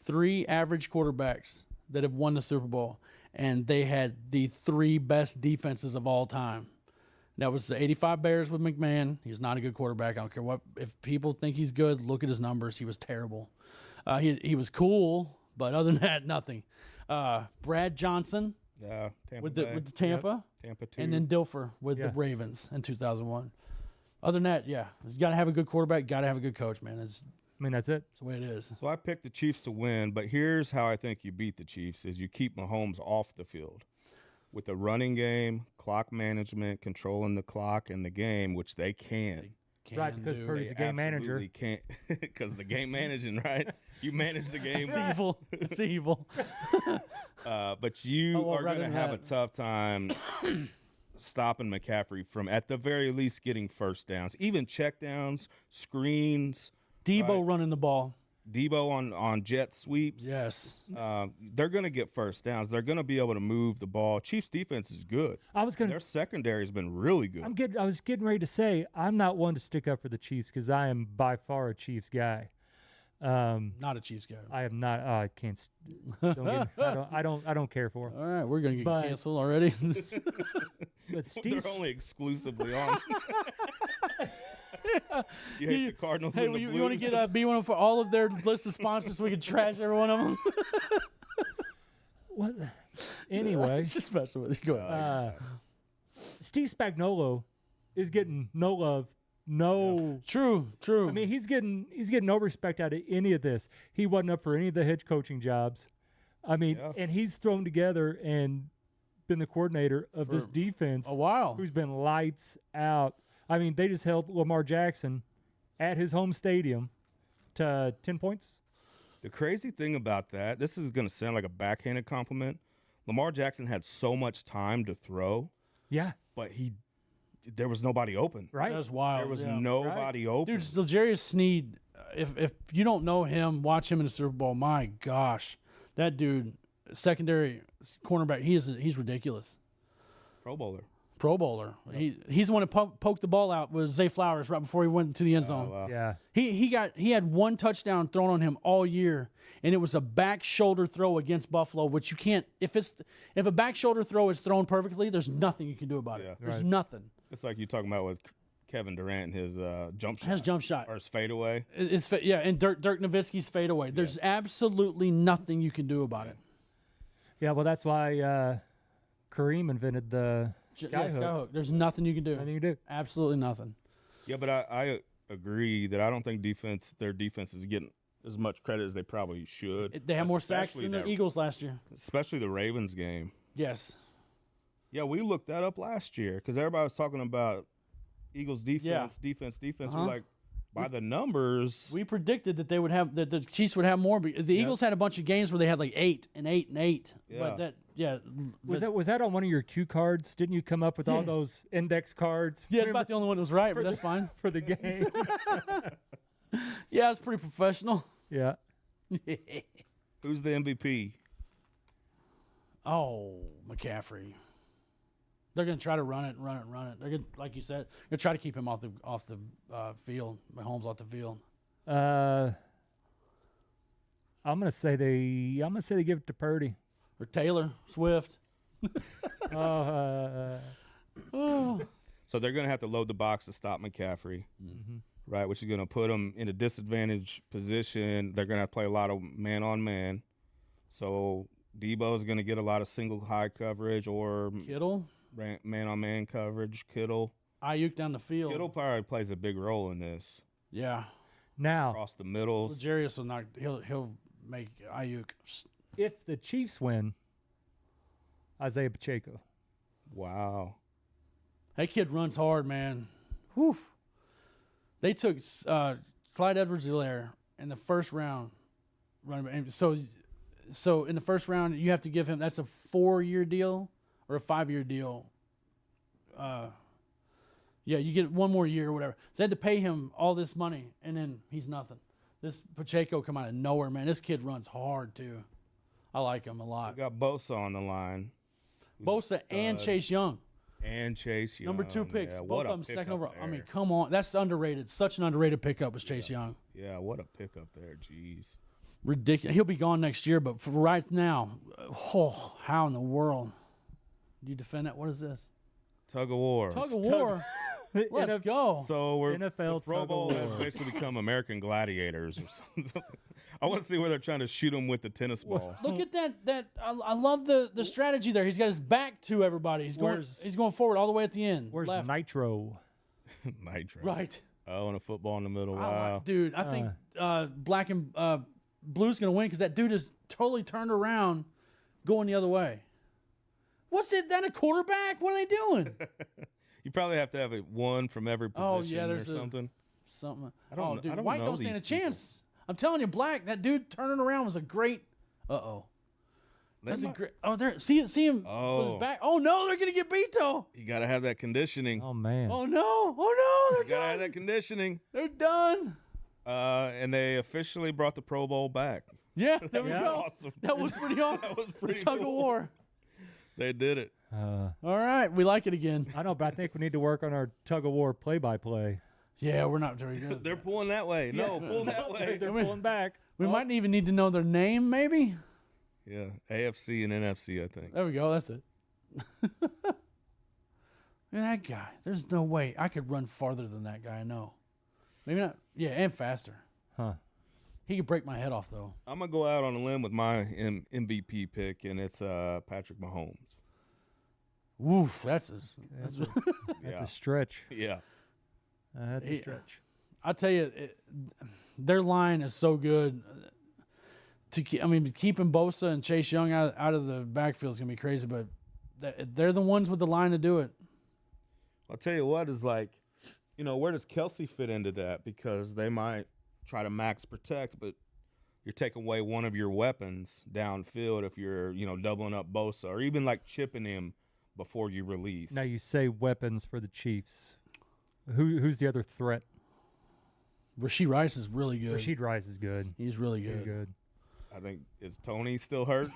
Speaker 3: three average quarterbacks that have won the Super Bowl, and they had the three best defenses of all time. That was the 85 Bears with McMahon. He's not a good quarterback. I don't care what. If people think he's good, look at his numbers. He was terrible. He was cool, but other than that, nothing. Brad Johnson
Speaker 2: Yeah, Tampa
Speaker 3: with
Speaker 2: Bay.
Speaker 3: the Tampa,
Speaker 2: Tampa too.
Speaker 3: and then Dilfer with the Ravens in 2001. Other than that, yeah, you got to have a good quarterback. Got to have a good coach, man. That's
Speaker 1: That's it.
Speaker 3: the way it is.
Speaker 2: So I picked the Chiefs to win, but here's how I think you beat the Chiefs: is you keep Mahomes off the field with the running game, clock management, controlling the clock and the game, which they can.
Speaker 1: Right, because
Speaker 3: do.
Speaker 1: Purdy's the game manager.
Speaker 2: Absolutely can't, because the game managing, right? You manage the game.
Speaker 3: It's evil. It's evil.
Speaker 2: But you
Speaker 3: well,
Speaker 2: are
Speaker 3: rather
Speaker 2: going to
Speaker 3: than
Speaker 2: have a
Speaker 3: that-
Speaker 2: tough time stopping McCaffrey from, at the very least, getting first downs, even check downs, screens.
Speaker 3: Debo running the ball.
Speaker 2: Debo on jet sweeps.
Speaker 3: Yes.
Speaker 2: They're going to get first downs. They're going to be able to move the ball. Chiefs defense is good.
Speaker 1: Their
Speaker 2: secondary has been really good.
Speaker 1: I was getting ready to say I'm not one to stick up for the Chiefs because I am by far a Chiefs guy.
Speaker 3: Not a Chiefs guy.
Speaker 1: I am not. I can't. Don't get me, I don't care for. 'em.
Speaker 3: All right, we're gonna get
Speaker 1: But-
Speaker 3: canceled already.
Speaker 1: But Steve,
Speaker 2: They're only exclusively on. You hate the Cardinals
Speaker 3: Hey,
Speaker 2: and the
Speaker 3: you
Speaker 2: Blues?
Speaker 3: want to get be one for all of their list of sponsors so we can trash every one of them?
Speaker 1: what? Anyway,
Speaker 3: Just messing with you. Go ahead.
Speaker 1: Steve Spagnuolo is getting no love. No.
Speaker 3: True.
Speaker 1: He's getting no respect out of any of this. He wasn't up for any of the head coaching jobs. And he's thrown together and been the coordinator of this defense
Speaker 3: a while.
Speaker 1: who's been lights out. They just held Lamar Jackson at his home stadium to 10 points.
Speaker 2: The crazy thing about that, this is going to sound like a backhanded compliment. Lamar Jackson had so much time to throw,
Speaker 1: Yeah,
Speaker 2: but there was nobody open.
Speaker 1: right.
Speaker 3: That was wild.
Speaker 2: There was
Speaker 3: yeah.
Speaker 2: nobody open.
Speaker 3: Dude, L'Jarius Sneed. If you don't know him, watch him in the Super Bowl. My gosh, that dude, secondary cornerback. He's ridiculous.
Speaker 2: Pro Bowler.
Speaker 3: Pro Bowler. He's the one that poked the ball out with Zay Flowers right before he went to the end zone.
Speaker 2: Wow.
Speaker 1: Yeah,
Speaker 3: He had one touchdown thrown on him all year, and it was a back shoulder throw against Buffalo, which you can't. If a back shoulder throw is thrown perfectly, there's nothing you can do about it.
Speaker 2: Yeah.
Speaker 3: There's
Speaker 1: Right.
Speaker 3: nothing.
Speaker 2: It's like you're talking about with Kevin Durant, his jump shot.
Speaker 3: His jump shot.
Speaker 2: Or his fadeaway.
Speaker 3: And Dirk Nowitzki's fadeaway. There's absolutely nothing you can do about it.
Speaker 1: yeah. Well, that's why Kareem invented the skyhook.
Speaker 3: There's nothing you can do.
Speaker 1: Nothing you do.
Speaker 3: Absolutely nothing.
Speaker 2: Yeah, but I agree that I don't think their defense is getting as much credit as they probably should.
Speaker 3: They had more sacks
Speaker 2: Especially
Speaker 3: than the
Speaker 2: that-
Speaker 3: Eagles last year.
Speaker 2: Especially the Ravens game.
Speaker 3: Yes.
Speaker 2: Yeah, we looked that up last year because everybody was talking about Eagles defense, defense.
Speaker 3: Uh-huh.
Speaker 2: We're like, by the numbers,
Speaker 3: We predicted that they would have that the Chiefs would have more. But the Eagles had a bunch of games where they had like 8 and 8 and 8.
Speaker 2: Yeah.
Speaker 3: But
Speaker 1: Was that on one of your cue cards? Didn't you come up with all those index cards?
Speaker 3: yeah, it's about the only one that was right, but that's
Speaker 1: the-
Speaker 3: fine.
Speaker 1: for the game.
Speaker 3: Yeah, it's pretty professional.
Speaker 1: Yeah.
Speaker 2: who's the MVP?
Speaker 3: Oh, McCaffrey. They're gonna try to run it. They're gonna, like you said, they're try to keep him off the field. Mahomes off the field.
Speaker 1: I'm gonna say they give it to Purdy.
Speaker 3: Or Taylor Swift.
Speaker 1: Oh,
Speaker 2: So they're going to have to load the box to stop McCaffrey, right? Which is going to put them in a disadvantaged position. They're going to have to play a lot of man-on-man. So Debo's going to get a lot of single high coverage or
Speaker 3: Kittle.
Speaker 2: man-on-man coverage. Kittle
Speaker 3: Ayuk down the field.
Speaker 2: Kittle probably plays a big role in this.
Speaker 3: Yeah.
Speaker 1: now
Speaker 2: Across the middles.
Speaker 3: L'Jarius will not. He'll make Ayuk.
Speaker 1: if the Chiefs win, Isaiah Pacheco.
Speaker 2: Wow.
Speaker 3: That kid runs hard, man. Whew. They took Clyde Edwards-Helaire in the first round. So in the first round, you have to give him. That's a 4-year deal or a 5-year deal. Yeah, you get one more year or whatever. So they had to pay him all this money, and then he's nothing. This Pacheco come out of nowhere, man. This kid runs hard too. I like him a lot.
Speaker 2: We got Bosa on the line.
Speaker 3: Bosa and Chase Young.
Speaker 2: And Chase Young.
Speaker 3: Number 2 picks.
Speaker 2: Yeah,
Speaker 3: Both
Speaker 2: what
Speaker 3: of
Speaker 2: a
Speaker 3: them second
Speaker 2: pickup
Speaker 3: overall. I mean,
Speaker 2: there.
Speaker 3: come on. That's underrated. Such an underrated pickup was Chase Young.
Speaker 2: Yeah, what a pickup there. Jeez.
Speaker 3: Ridiculous. He'll be gone next year, but for right now, how in the world do you defend that? What is this?
Speaker 2: Tug of war.
Speaker 3: Tug of war. Let's go.
Speaker 2: So we're
Speaker 1: NFL
Speaker 2: the Pro
Speaker 1: tug
Speaker 2: Bowl
Speaker 1: of
Speaker 2: has
Speaker 1: war.
Speaker 2: basically become American Gladiators or something. I want to see where they're trying to shoot them with the tennis ball.
Speaker 3: Look at that. I love the strategy there. He's got his back to everybody. He's going forward all the way at the end.
Speaker 1: Where's
Speaker 3: left.
Speaker 1: Nitro?
Speaker 2: Nitro.
Speaker 3: Right.
Speaker 2: Oh, and a football in the middle. Wow.
Speaker 3: Dude, I think black and blue's going to win because that dude is totally turned around going the other way. What's it? That a quarterback? What are they doing?
Speaker 2: You probably have to have one from every position or
Speaker 3: there's
Speaker 2: something.
Speaker 3: Something.
Speaker 2: I don't
Speaker 3: dude,
Speaker 2: know
Speaker 3: White don't stand a
Speaker 2: these people.
Speaker 3: chance. I'm telling you, Black, that dude turning around was a great. That's a great. Oh, there. See him with his back. Oh no, they're gonna get beat though.
Speaker 2: You got to have that conditioning.
Speaker 1: Oh man.
Speaker 3: Oh no, they're
Speaker 2: You got to have
Speaker 3: done.
Speaker 2: that conditioning.
Speaker 3: They're done.
Speaker 2: And they officially brought the Pro Bowl back.
Speaker 3: Yeah, there we
Speaker 1: Yeah.
Speaker 3: go.
Speaker 2: Awesome.
Speaker 3: That was pretty awesome.
Speaker 2: That was pretty
Speaker 3: The tug of
Speaker 2: cool.
Speaker 3: war.
Speaker 2: They did it.
Speaker 3: All right, we like it again.
Speaker 1: I know, but I think we need to work on our tug of war play-by-play.
Speaker 3: Yeah, we're not very good.
Speaker 2: They're pulling that way. No, pull that way.
Speaker 1: They're pulling back.
Speaker 3: We might even need to know their name, maybe.
Speaker 2: Yeah, AFC and NFC, I think.
Speaker 3: There we go. That's it. Man, that guy. There's no way I could run farther than that guy. I know. Maybe not. Yeah, and faster.
Speaker 1: Huh.
Speaker 3: He could break my head off though.
Speaker 2: I'm going to go out on a limb with my MVP pick, and it's Patrick Mahomes.
Speaker 3: Woof. That's
Speaker 1: That's
Speaker 2: Yeah.
Speaker 1: a stretch.
Speaker 2: Yeah.
Speaker 1: That's a
Speaker 3: Yeah.
Speaker 1: stretch.
Speaker 3: I tell you, their line is so good. Keeping Bosa and Chase Young out of the backfield is gonna be crazy, but they're the ones with the line to do it.
Speaker 2: I'll tell you what is like, where does Kelsey fit into that? Because they might try to max protect, but you're taking away one of your weapons downfield if you're, doubling up Bosa or even like chipping him before you release.
Speaker 1: Now you say weapons for the Chiefs. Who's the other threat?
Speaker 3: Rasheed Rice is really good.
Speaker 1: Rashid Rice is good.
Speaker 3: He's really
Speaker 1: He's
Speaker 3: good.
Speaker 1: good.
Speaker 2: I think, is Tony still hurt?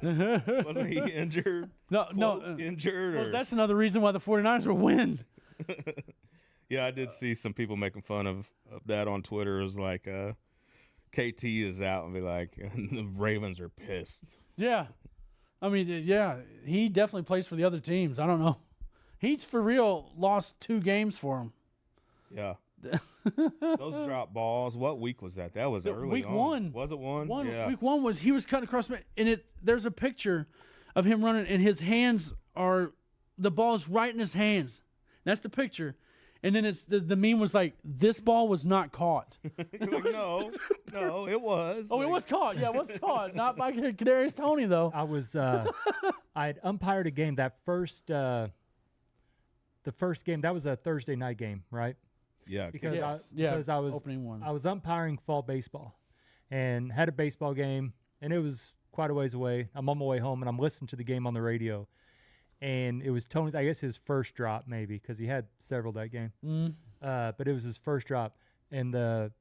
Speaker 2: Wasn't he injured?
Speaker 3: No.
Speaker 2: Injured? Or?
Speaker 3: Well, that's another reason why the 49ers will win.
Speaker 2: Yeah, I did see some people making fun of that on Twitter. It was like, KT is out and be like, and the Ravens are pissed.
Speaker 3: Yeah. He definitely plays for the other teams. I don't know. He's for real lost 2 games for him.
Speaker 2: Yeah. Those drop balls. What week was that? That was early
Speaker 3: Week
Speaker 2: on.
Speaker 3: 1.
Speaker 2: Was it 1? Yeah.
Speaker 3: Week 1 was he was cutting across, and there's a picture of him running, and his hands are the ball's right in his hands. That's the picture, and then it's the meme was like, this ball was not caught.
Speaker 2: You're like, no, it was.
Speaker 3: Oh, it was caught. Yeah, it was caught. Not by Kadarius Toney though.
Speaker 1: I was I had umpired a game the first game. That was a Thursday night game, right?
Speaker 2: Yeah.
Speaker 1: Because
Speaker 3: Yes.
Speaker 1: I was
Speaker 3: opening one.
Speaker 1: I was umpiring fall baseball, and had a baseball game, and it was quite a ways away. I'm on my way home, and I'm listening to the game on the radio, and it was Tony's. I guess his first drop, maybe, because he had several that game. But it was his first drop, and the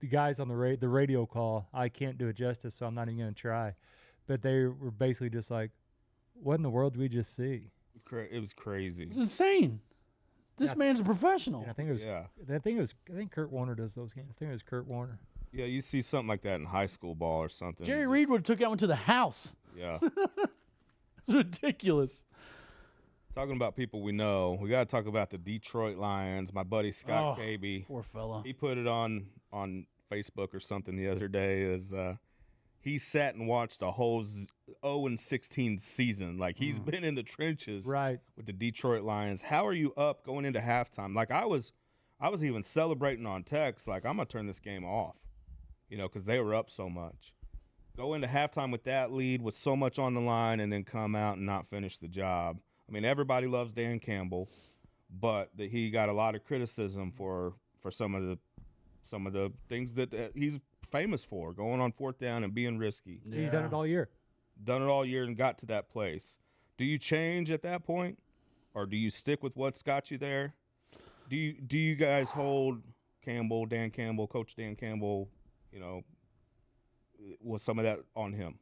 Speaker 1: guys on the radio call, I can't do it justice, so I'm not even going to try. But they were basically just like, "What in the world did we just see?"
Speaker 2: It was crazy.
Speaker 3: It's insane. This man's a professional.
Speaker 1: And I think it was.
Speaker 2: Yeah.
Speaker 1: I think Kurt Warner does those games. I think it was Kurt Warner.
Speaker 2: Yeah, you see something like that in high school ball or something.
Speaker 3: Jerry
Speaker 2: You
Speaker 3: Reed
Speaker 2: just-
Speaker 3: would have took that one to the house.
Speaker 2: Yeah.
Speaker 3: It's ridiculous.
Speaker 2: Talking about people we know, we got to talk about the Detroit Lions. My buddy Scott Caby,
Speaker 3: Poor fella.
Speaker 2: he put it on Facebook or something the other day. He sat and watched a whole 0-16 season. Like, he's been in the trenches
Speaker 1: Right.
Speaker 2: with the Detroit Lions. How are you up going into halftime? Like, I was even celebrating on text, like, I'm going to turn this game off, because they were up so much. Go into halftime with that lead with so much on the line and then come out and not finish the job. I mean, everybody loves Dan Campbell, but he got a lot of criticism for some of the things that he's famous for, going on 4th down and being risky.
Speaker 1: He's done it all year.
Speaker 2: Done it all year and got to that place. Do you change at that point, or do you stick with what's got you there? Do you guys hold Dan Campbell, Coach Dan Campbell, was some of that on him?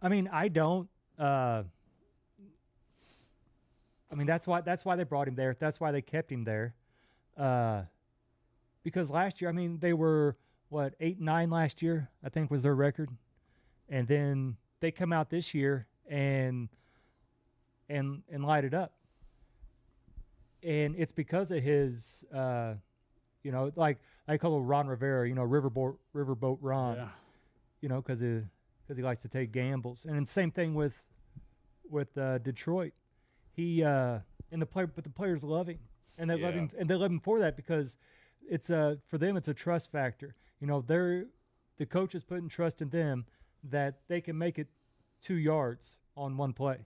Speaker 1: I mean, I don't. I mean, that's why they brought him there. That's why they kept him there. Because last year, I mean, they were what 8-9 last year, I think was their record, and then they come out this year and light it up. And it's because of his, like I call him Ron Rivera, Riverboat Ron,
Speaker 3: Yeah.
Speaker 1: because he likes to take gambles. And then same thing with Detroit. But the players love him, and they love him, and they love him for that because it's for them it's a trust factor. The coach is putting trust in them that they can make it 2 yards on one play,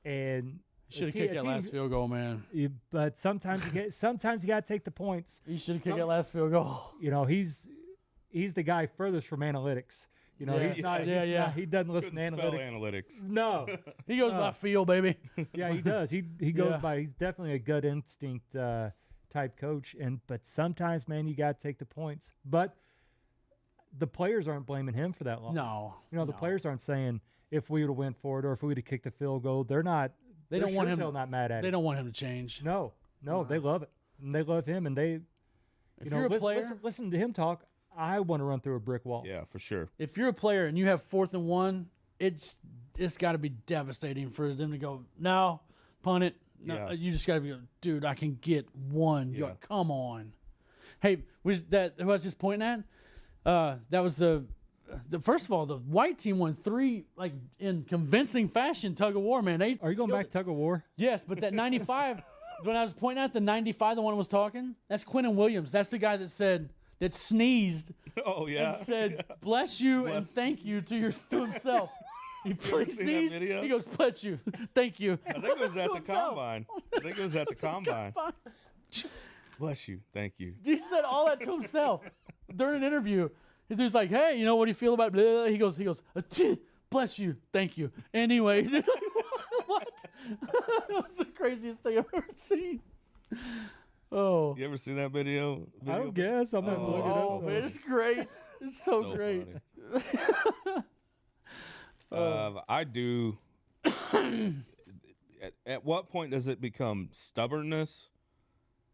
Speaker 1: and
Speaker 3: Should have kicked that last field goal, man.
Speaker 1: But sometimes you got to take the points.
Speaker 3: He should have kicked that last field goal.
Speaker 1: He's the guy furthest from analytics. He's not. He doesn't listen to
Speaker 2: analytics.
Speaker 1: No,
Speaker 3: he goes by feel, baby.
Speaker 1: Yeah, he does. He goes by. He's definitely a gut instinct type coach. But sometimes, man, you got to take the points. But the players aren't blaming him for that loss.
Speaker 3: No,
Speaker 1: the players aren't saying if we would have went for it or if we would have kicked the field goal. They're not.
Speaker 3: They don't want him.
Speaker 1: Not mad at
Speaker 3: They
Speaker 1: it.
Speaker 3: don't want him to change.
Speaker 1: No, they love it. And they love him. And they,
Speaker 3: If you're a player,
Speaker 1: listen to him talk. I want to run through a brick wall.
Speaker 2: Yeah, for sure.
Speaker 3: if you're a player and you have 4th and 1, it's got to be devastating for them to go, no, punt it. No,
Speaker 2: Yeah.
Speaker 3: you just got to be, dude, I can get one. You're
Speaker 2: Yeah.
Speaker 3: like, come on. Hey, was that who I was just pointing at? That was the first of all, the white team won 3 like in convincing fashion. Tug of war, man.
Speaker 1: Are you going back to tug of war?
Speaker 3: Yes, but that 95. When I was pointing at the 95, the one who was talking, that's Quinnen Williams. That's the guy that sneezed
Speaker 2: Oh yeah.
Speaker 3: and said, "Bless you and thank you" to himself. He
Speaker 2: ever seen that
Speaker 3: sneezed.
Speaker 2: video?
Speaker 3: He goes, "Bless you, thank you."
Speaker 2: I think it was at
Speaker 3: To
Speaker 2: the
Speaker 3: himself.
Speaker 2: combine. Bless you. Thank you.
Speaker 3: He said all that to himself during an interview. He was like, "Hey, what do you feel about?" Blah? He goes, "Bless you, thank you." Anyway, what? That was the craziest thing I've ever seen. Oh,
Speaker 2: You ever seen that video?
Speaker 1: I don't guess. I'm not looking it
Speaker 3: oh
Speaker 1: up.
Speaker 3: man, it's great. It's so great.
Speaker 2: Funny. I do. At what point does it become stubbornness?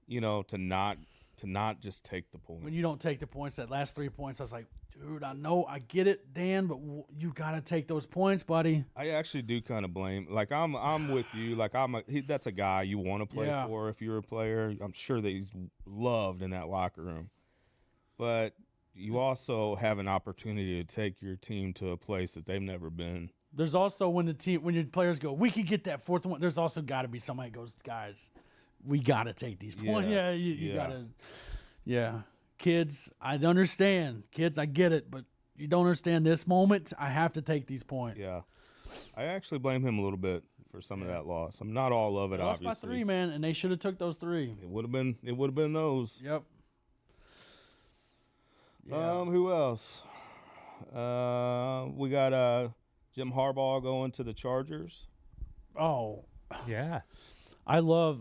Speaker 2: To not just take the point.
Speaker 3: When you don't take the points, that last 3 points, I was like, dude, I know, I get it, Dan, but you got to take those points, buddy.
Speaker 2: I actually do kind of blame. Like I'm with you. Like that's a guy you want to play for if you're a player. I'm sure that he's loved in that locker room. But you also have an opportunity to take your team to a place that they've never been.
Speaker 3: There's also when your players go, we could get that 4th one. There's also got to be somebody that goes, guys, we got to take these points.
Speaker 2: Yes,
Speaker 3: You got to. Yeah. Kids, I understand. Kids, I get it, but you don't understand this moment. I have to take these points.
Speaker 2: Yeah. I actually blame him a little bit for some of that loss. I'm not all of it,
Speaker 3: They lost
Speaker 2: obviously.
Speaker 3: by 3, man, and they should have took those 3.
Speaker 2: It would have been those.
Speaker 3: Yep. Yeah.
Speaker 2: Who else? We got Jim Harbaugh going to the Chargers.
Speaker 3: Oh,
Speaker 1: Yeah.
Speaker 3: I love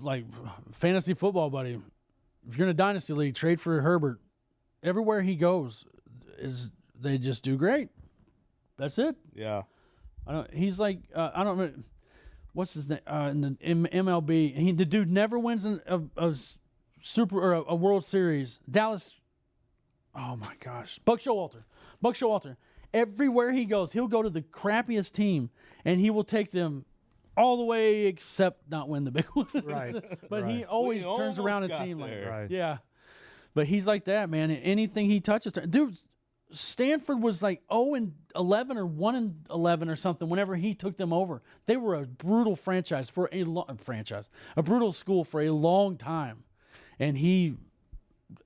Speaker 3: fantasy football, buddy. If you're in a dynasty league, trade for Herbert. Everywhere he goes, they just do great. That's it.
Speaker 2: Yeah.
Speaker 3: He's like I don't know what's his name in the MLB. The dude never wins a super or a World Series. Dallas. Oh my gosh, Buck Showalter. Everywhere he goes, he'll go to the crappiest team, and he will take them all the way except not win the big one.
Speaker 1: Right.
Speaker 3: But he
Speaker 1: right.
Speaker 3: always
Speaker 2: We
Speaker 3: turns around a
Speaker 2: almost got
Speaker 3: team like
Speaker 2: there.
Speaker 1: Right.
Speaker 3: yeah. But he's like that, man. Anything he touches, dude. Stanford was like 0-11 or 1-11 or something. Whenever he took them over, they were a brutal franchise for a brutal school for a long time. And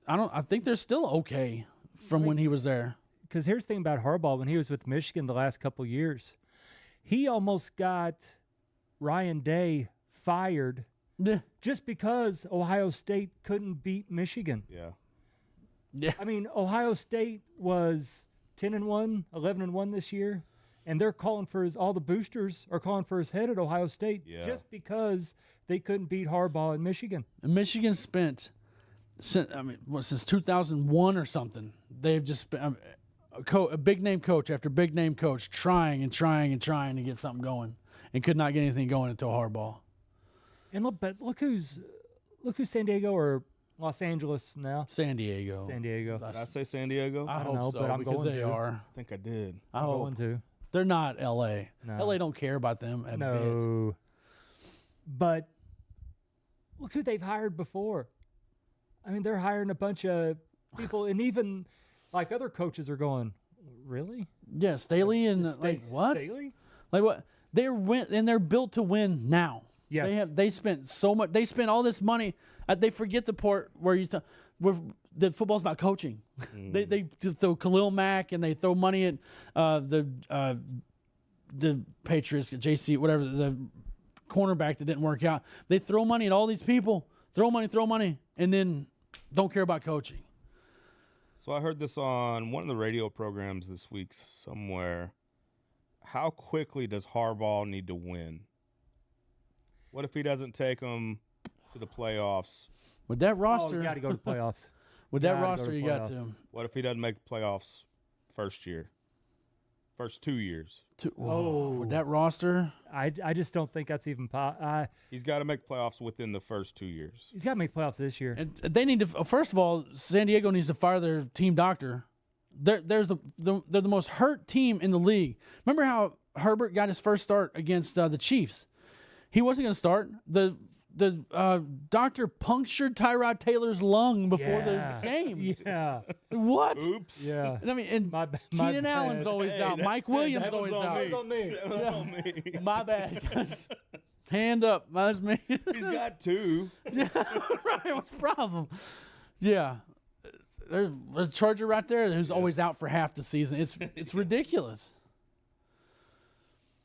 Speaker 3: I think they're still okay from when he was there.
Speaker 1: Because here's the thing about Harbaugh. When he was with Michigan the last couple of years, he almost got Ryan Day fired
Speaker 3: Yeah.
Speaker 1: just because Ohio State couldn't beat Michigan.
Speaker 2: Yeah.
Speaker 3: Yeah.
Speaker 1: I mean, Ohio State was 10-1, 11-1 this year, and they're calling for all the boosters are calling for his head at Ohio State
Speaker 2: Yeah.
Speaker 1: just because they couldn't beat Harbaugh in Michigan.
Speaker 3: And Michigan spent since 2001 or something, they've just been a big name coach after big name coach trying and trying and trying to get something going, and could not get anything going until Harbaugh.
Speaker 1: And look who's San Diego or Los Angeles now.
Speaker 3: San Diego.
Speaker 1: San Diego.
Speaker 2: Did I say San Diego?
Speaker 3: I
Speaker 1: don't
Speaker 3: hope
Speaker 1: know,
Speaker 3: so,
Speaker 1: but I'm
Speaker 3: because
Speaker 1: going
Speaker 3: they
Speaker 1: to.
Speaker 3: are.
Speaker 2: I think I did.
Speaker 3: I
Speaker 1: I'm
Speaker 3: hope.
Speaker 1: going to.
Speaker 3: They're not L.A.
Speaker 1: No.
Speaker 3: L.A. don't care about them a bit.
Speaker 1: No. But look who they've hired before. I mean, they're hiring a bunch of people, and even like other coaches are going, really?
Speaker 3: Yeah, Staley and what?
Speaker 1: Staley?
Speaker 3: Like what? They're built to win now.
Speaker 1: Yes.
Speaker 3: They spent so much. They spent all this money. They forget the part where where the football's about coaching. They throw Khalil Mack and they throw money at the Patriots, JC, whatever, the cornerback that didn't work out. They throw money at all these people. Throw money, and then don't care about coaching.
Speaker 2: So I heard this on one of the radio programs this week somewhere. How quickly does Harbaugh need to win? What if he doesn't take them to the playoffs?
Speaker 3: With that
Speaker 1: Oh,
Speaker 3: roster,
Speaker 1: you got to go to playoffs.
Speaker 3: with that
Speaker 1: gotta go
Speaker 3: roster,
Speaker 1: to
Speaker 3: you got
Speaker 1: playoffs.
Speaker 3: to.
Speaker 2: What if he doesn't make the playoffs first 2 years?
Speaker 3: With that roster,
Speaker 1: I just don't think that's even
Speaker 2: He's got to make the playoffs within the first 2 years.
Speaker 1: he's got to make playoffs this year.
Speaker 3: and they need to. First of all, San Diego needs to fire their team doctor. They're the most hurt team in the league. Remember how Herbert got his first start against the Chiefs? He wasn't going to start. The doctor punctured Tyrod Taylor's lung before the game.
Speaker 1: Yeah.
Speaker 3: What?
Speaker 2: Oops.
Speaker 1: Yeah.
Speaker 3: And I mean, and
Speaker 1: My bad.
Speaker 3: Keenan Allen's always out. Mike Williams
Speaker 2: that was
Speaker 3: always
Speaker 2: on
Speaker 3: out.
Speaker 2: me.
Speaker 1: on me.
Speaker 2: That was on me.
Speaker 3: My bad, guys. Hand up. That's me.
Speaker 2: He's got 2.
Speaker 3: Right. What's the problem? Yeah. There's a Charger right there who's always out for half the season. It's ridiculous.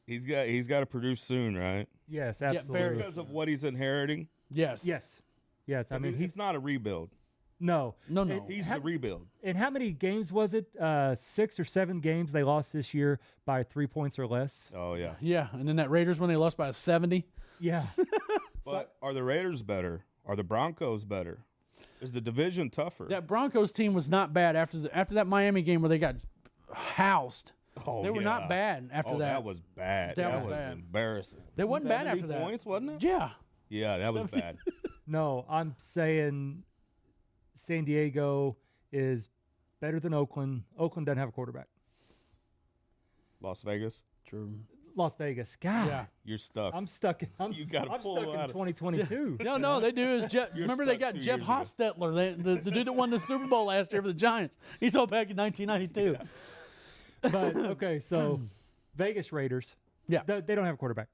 Speaker 2: He's got to produce soon, right?
Speaker 1: Yes,
Speaker 3: very.
Speaker 1: absolutely.
Speaker 2: Because of what he's inheriting.
Speaker 3: Yes.
Speaker 1: Yes. Yes. I mean,
Speaker 2: He's not a rebuild.
Speaker 1: no.
Speaker 3: No.
Speaker 2: He's the rebuild.
Speaker 1: And how many games was it? 6 or 7 games they lost this year by 3 points or less.
Speaker 2: Oh, yeah.
Speaker 3: Yeah, and then that Raiders when they lost by 70.
Speaker 1: Yeah.
Speaker 2: But are the Raiders better? Are the Broncos better? Is the division tougher?
Speaker 3: That Broncos team was not bad after that Miami game where they got housed.
Speaker 2: Oh,
Speaker 3: They were
Speaker 2: yeah.
Speaker 3: not bad after that.
Speaker 2: That was bad.
Speaker 3: That
Speaker 2: That
Speaker 3: was
Speaker 2: was
Speaker 3: bad.
Speaker 2: embarrassing.
Speaker 3: They wasn't bad
Speaker 2: 70
Speaker 3: after that.
Speaker 2: points, wasn't it?
Speaker 3: Yeah.
Speaker 2: Yeah, that was bad.
Speaker 1: No, I'm saying San Diego is better than Oakland. Oakland doesn't have a quarterback.
Speaker 2: Las Vegas,
Speaker 3: True.
Speaker 1: Las Vegas. God.
Speaker 3: Yeah.
Speaker 2: you're stuck.
Speaker 1: I'm stuck in
Speaker 2: You gotta
Speaker 1: I'm
Speaker 2: pull
Speaker 1: stuck in
Speaker 2: out of-
Speaker 1: 2022.
Speaker 3: No, they do is Jeff. Remember they
Speaker 2: stuck
Speaker 3: got
Speaker 2: 2
Speaker 3: Jeff
Speaker 2: years ago.
Speaker 3: Hostetler, the dude that won the Super Bowl last year for the Giants. He's all back in 1992.
Speaker 1: But okay, so Vegas Raiders.
Speaker 3: Yeah.
Speaker 1: They don't have a quarterback.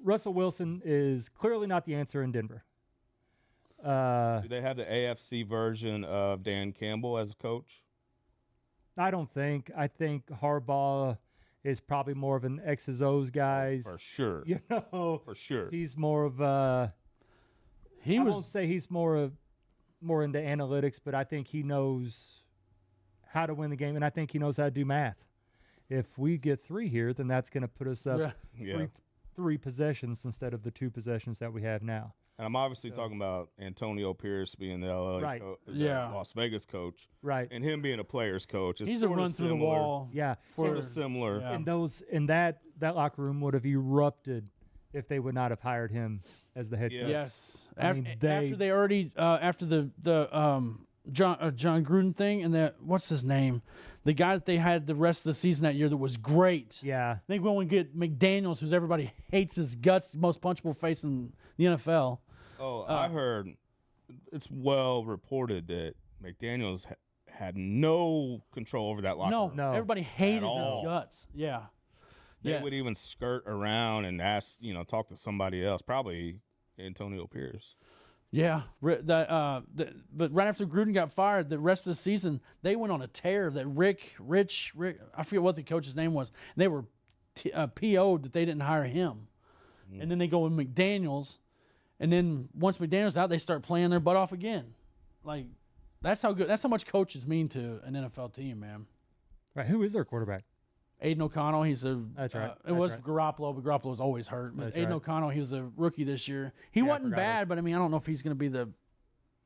Speaker 1: Russell Wilson is clearly not the answer in Denver.
Speaker 2: Do they have the AFC version of Dan Campbell as a coach?
Speaker 1: I don't think. I think Harbaugh is probably more of an X's O's guys.
Speaker 2: For sure.
Speaker 1: You know,
Speaker 2: For sure.
Speaker 1: he's more of a.
Speaker 3: He
Speaker 1: I
Speaker 3: was
Speaker 1: won't say he's more into analytics, but I think he knows how to win the game, and I think he knows how to do math. If we get 3 here, then that's going to put us up
Speaker 3: Yeah.
Speaker 2: Yeah.
Speaker 1: three possessions instead of the 2 possessions that we have now.
Speaker 2: And I'm obviously talking about Antonio Pierce being the LA
Speaker 1: Right.
Speaker 3: Yeah.
Speaker 2: Las Vegas coach,
Speaker 1: Right.
Speaker 2: and him being a player's coach. It's
Speaker 3: he's a
Speaker 2: sorta
Speaker 3: run through the
Speaker 2: similar.
Speaker 3: wall.
Speaker 1: Yeah.
Speaker 2: Sort
Speaker 3: For-
Speaker 2: of similar.
Speaker 3: Yeah.
Speaker 1: And that locker room would have erupted if they would not have hired him as the head
Speaker 2: Yeah.
Speaker 1: coach.
Speaker 3: Yes.
Speaker 1: I mean,
Speaker 3: After they already after the John Gruden thing and that what's his name, the guy that they had the rest of the season that year that was great.
Speaker 1: Yeah.
Speaker 3: I think we only get McDaniels, who's everybody hates his guts, the most punchable face in the NFL.
Speaker 2: Oh, I heard it's well reported that McDaniels had no control over that locker room.
Speaker 3: No, everybody hated his
Speaker 2: all.
Speaker 3: guts. Yeah.
Speaker 2: They
Speaker 3: Yeah.
Speaker 2: would even skirt around and ask, talk to somebody else, probably Antonio Pierce.
Speaker 3: Yeah, but right after Gruden got fired, the rest of the season they went on a tear. That Rick, I forget what the coach's name was. And they were PO'd that they didn't hire him, and then they go with McDaniels, and then once McDaniels out, they start playing their butt off again. Like that's how good. That's how much coaches mean to an NFL team, man.
Speaker 1: Right. Who is their quarterback?
Speaker 3: Aiden O'Connell, he's a.
Speaker 1: That's right.
Speaker 3: It
Speaker 1: That's
Speaker 3: was
Speaker 1: right.
Speaker 3: Garoppolo, but Garoppolo was always hurt. But
Speaker 1: That's
Speaker 3: Aiden
Speaker 1: right.
Speaker 3: O'Connell, he was a rookie this year. He wasn't
Speaker 1: forgot
Speaker 3: bad, but I mean, I don't know if he's going to be the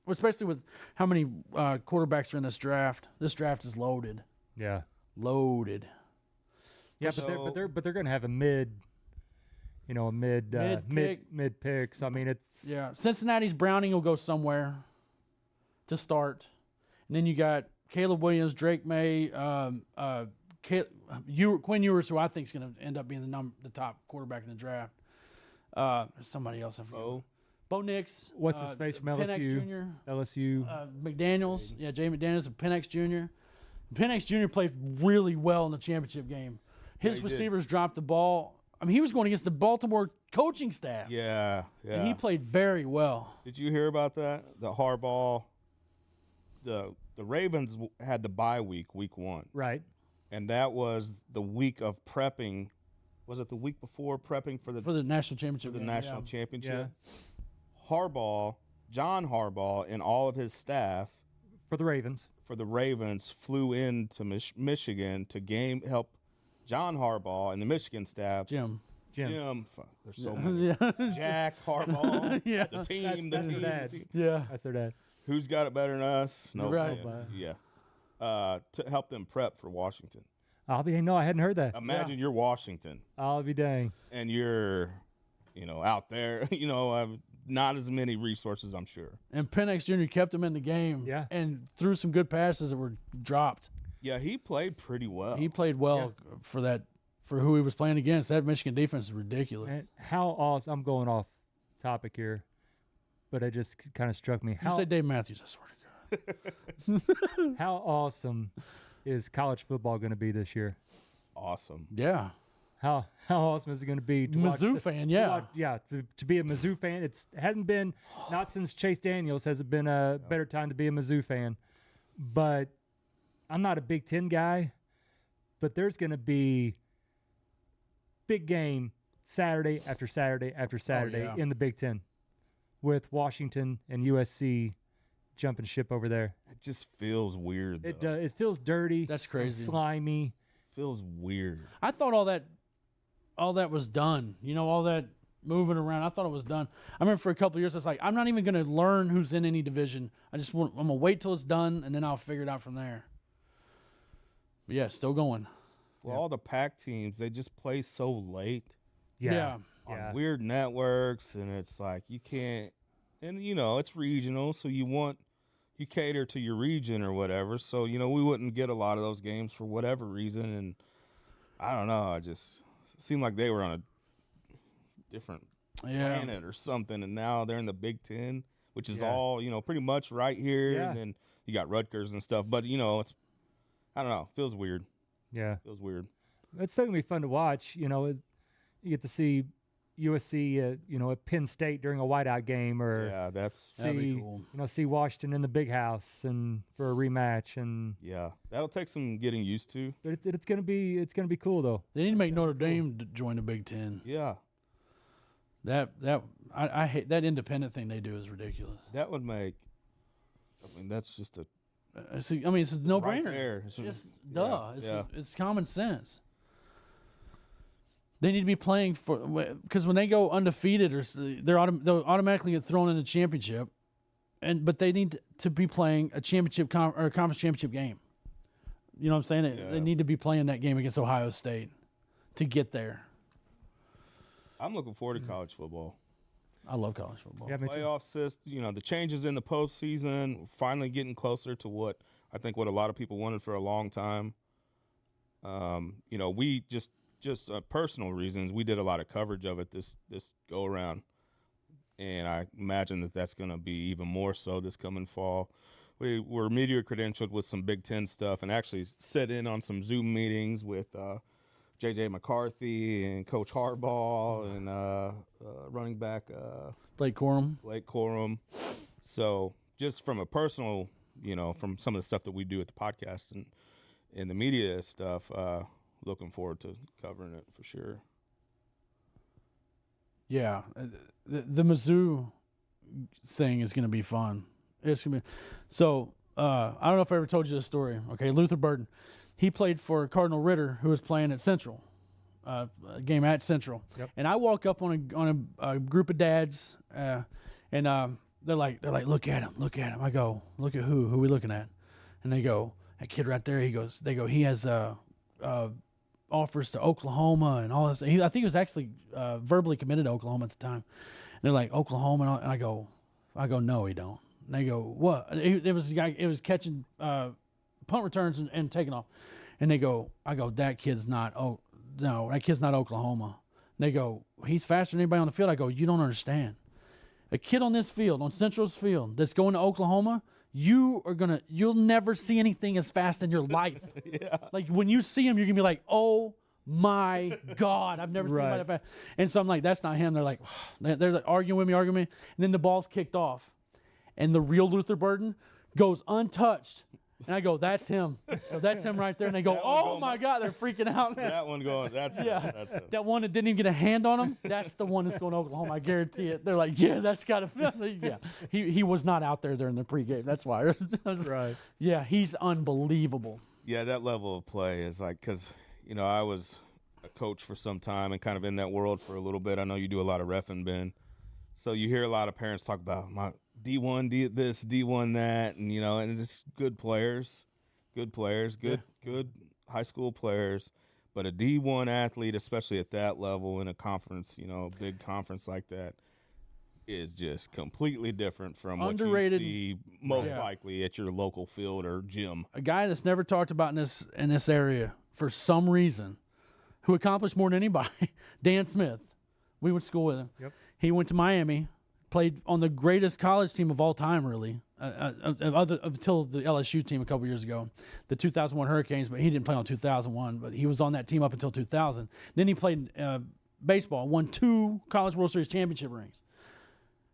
Speaker 3: especially with how many quarterbacks are in this draft. This draft is loaded.
Speaker 1: Yeah.
Speaker 3: Loaded.
Speaker 1: Yeah,
Speaker 2: So-
Speaker 1: but they're going to have a mid picks. I mean, it's
Speaker 3: Yeah. Cincinnati's Browning will go somewhere to start. And then you got Caleb Williams, Drake May, Quinn Ewers, who I think is going to end up being the top quarterback in the draft. There's somebody else I forget. Bo Nix.
Speaker 1: What's his face from
Speaker 3: Penix
Speaker 1: LSU?
Speaker 3: Jr.
Speaker 1: LSU.
Speaker 3: McDaniels. Yeah, Jay McDaniels and Penix Jr. Penix Jr. played really well in the championship game. His
Speaker 2: he did.
Speaker 3: receivers dropped the ball. I mean, he was going against the Baltimore coaching staff.
Speaker 2: Yeah.
Speaker 3: And he played very well.
Speaker 2: Did you hear about that? The Harbaugh, the Ravens had the bye week 1,
Speaker 1: Right.
Speaker 2: and that was the week of prepping. Was it the week before prepping for the
Speaker 3: national championship game,
Speaker 2: national
Speaker 3: yeah.
Speaker 2: championship? John Harbaugh, and all of his staff
Speaker 1: For the Ravens.
Speaker 2: flew into Michigan to help John Harbaugh and the Michigan staff.
Speaker 3: Jim.
Speaker 2: Fuck, there's so many.
Speaker 3: Yeah.
Speaker 2: Jack Harbaugh,
Speaker 3: Yeah.
Speaker 2: the team,
Speaker 1: That's their dad.
Speaker 3: Yeah.
Speaker 1: That's their dad.
Speaker 2: Who's got it better than us? No,
Speaker 3: Right.
Speaker 2: Yeah. To help them prep for Washington.
Speaker 1: I hadn't heard that.
Speaker 2: Imagine you're Washington
Speaker 1: I'll be dang.
Speaker 2: and you're, out there. Not as many resources, I'm sure.
Speaker 3: And Penix Jr. kept him in the game.
Speaker 1: Yeah.
Speaker 3: And threw some good passes that were dropped.
Speaker 2: Yeah, he played pretty well.
Speaker 3: He played well for who he was playing against. That Michigan defense is ridiculous.
Speaker 1: And how awesome! I'm going off topic here, but it just kind of struck me.
Speaker 3: You say Dave Matthews, I swear to God.
Speaker 1: How awesome is college football going to be this year?
Speaker 2: Awesome.
Speaker 3: Yeah.
Speaker 1: How awesome is it going to be to watch
Speaker 3: Mizzou fan, yeah.
Speaker 1: To be a Mizzou fan. It hadn't been, not since Chase Daniels has it been a better time to be a Mizzou fan. But I'm not a Big Ten guy, but there's going to be big game Saturday after Saturday after Saturday in the Big Ten with Washington and USC jumping ship over there.
Speaker 2: It just feels weird, though.
Speaker 1: It does. It feels dirty.
Speaker 3: That's crazy.
Speaker 1: Slimy.
Speaker 2: Feels weird.
Speaker 3: I thought all that was done. All that moving around. I thought it was done. I remember for a couple of years, I was like, I'm not even going to learn who's in any division. I'm going to wait till it's done, and then I'll figure it out from there. But yeah, still going.
Speaker 2: Well, all the Pac teams, they just play so late
Speaker 3: Yeah.
Speaker 2: on weird networks, and it's like you can't. And it's regional, so you cater to your region or whatever. So we wouldn't get a lot of those games for whatever reason, and I don't know. It just seemed like they were on a different planet or something, and now they're in the Big Ten, which is all pretty much right here.
Speaker 1: Yeah.
Speaker 2: And then you got Rutgers and stuff, but it's I don't know. Feels weird.
Speaker 1: Yeah.
Speaker 2: Feels weird.
Speaker 1: It's still gonna be fun to watch. You get to see USC, at Penn State during a whiteout game, or
Speaker 2: Yeah,
Speaker 3: That'd be
Speaker 1: see,
Speaker 3: cool.
Speaker 1: see Washington in the Big House and for a rematch. And
Speaker 2: yeah. That'll take some getting used to.
Speaker 1: but it's gonna be cool though.
Speaker 3: They need to make Notre Dame join the Big Ten.
Speaker 2: Yeah.
Speaker 3: I hate that independent thing they do is ridiculous.
Speaker 2: That would make. I mean, that's just a.
Speaker 3: It's a no-brainer.
Speaker 2: there.
Speaker 3: It's
Speaker 2: It's-
Speaker 3: just duh.
Speaker 2: yeah.
Speaker 3: It's common sense. They need to be playing because when they go undefeated, they'll automatically get thrown in the championship, but they need to be playing a championship or a conference championship game. You know what I'm saying? They need to be playing that game against Ohio State to get there.
Speaker 2: I'm looking forward to college football.
Speaker 3: I love college football.
Speaker 1: Yeah, me too.
Speaker 2: Playoff system, the changes in the postseason, finally getting closer to what a lot of people wanted for a long time. We just personal reasons, we did a lot of coverage of it this go around, and I imagine that's going to be even more so this coming fall. We were media credentialed with some Big Ten stuff, and actually sit in on some Zoom meetings with J.J. McCarthy and Coach Harbaugh and running back
Speaker 3: Blake Corum.
Speaker 2: Blake Corum. So just from a personal, from some of the stuff that we do at the podcast and the media stuff, looking forward to covering it for sure.
Speaker 3: Yeah, the Mizzou thing is going to be fun. It's going to be so. I don't know if I ever told you this story. Okay, Luther Burden, he played for Cardinal Ritter, who was playing at Central, a game at Central.
Speaker 1: Yep.
Speaker 3: And I walk up on a group of dads, and they're like, look at him. I go, look at who? Who are we looking at? And they go, that kid right there. They go, he has offers to Oklahoma and all this. I think he was actually verbally committed to Oklahoma at the time. And they're like, Oklahoma, and I go, no, he don't. And they go, what? It was a guy. It was catching punt returns and taking off. And I go, that kid's not. Oh no, that kid's not Oklahoma. And they go, he's faster than anybody on the field. I go, you don't understand. A kid on this field, on Central's field, that's going to Oklahoma, you'll never see anything as fast in your life.
Speaker 2: Yeah.
Speaker 3: Like when you see him, you're gonna be like, oh my God, I've never seen anybody that fast. And so I'm like, that's not him. They're like, they're like arguing with me. And then the ball's kicked off. And the real Luther Burden goes untouched. And I go, that's him. That's him right there. And they go, oh my God, they're freaking out.
Speaker 2: That one going, that's
Speaker 3: Yeah,
Speaker 2: that's it.
Speaker 3: that one that didn't even get a hand on him, that's the one that's going to Oklahoma. I guarantee it. They're like, yeah, that's got to. Yeah, he was not out there during the pregame. That's why.
Speaker 1: Right.
Speaker 3: Yeah, he's unbelievable.
Speaker 2: Yeah, that level of play is like, because, I was a coach for some time and kind of in that world for a little bit. I know you do a lot of reffing, Ben. So you hear a lot of parents talk about my D1 this, D1 that, and, and it's good players, good high school players. But a D1 athlete, especially at that level in a conference, big conference like that, is just completely different from
Speaker 3: Underrated.
Speaker 2: what you see most likely at your local field or gym.
Speaker 3: A guy that's never talked about in this area for some reason, who accomplished more than anybody, Dan Smith. We went to school with him.
Speaker 1: Yep.
Speaker 3: He went to Miami, played on the greatest college team of all time, really, until the LSU team a couple years ago, the 2001 Hurricanes, but he didn't play on 2001, but he was on that team up until 2000. Then he played baseball, won 2 College World Series championship rings.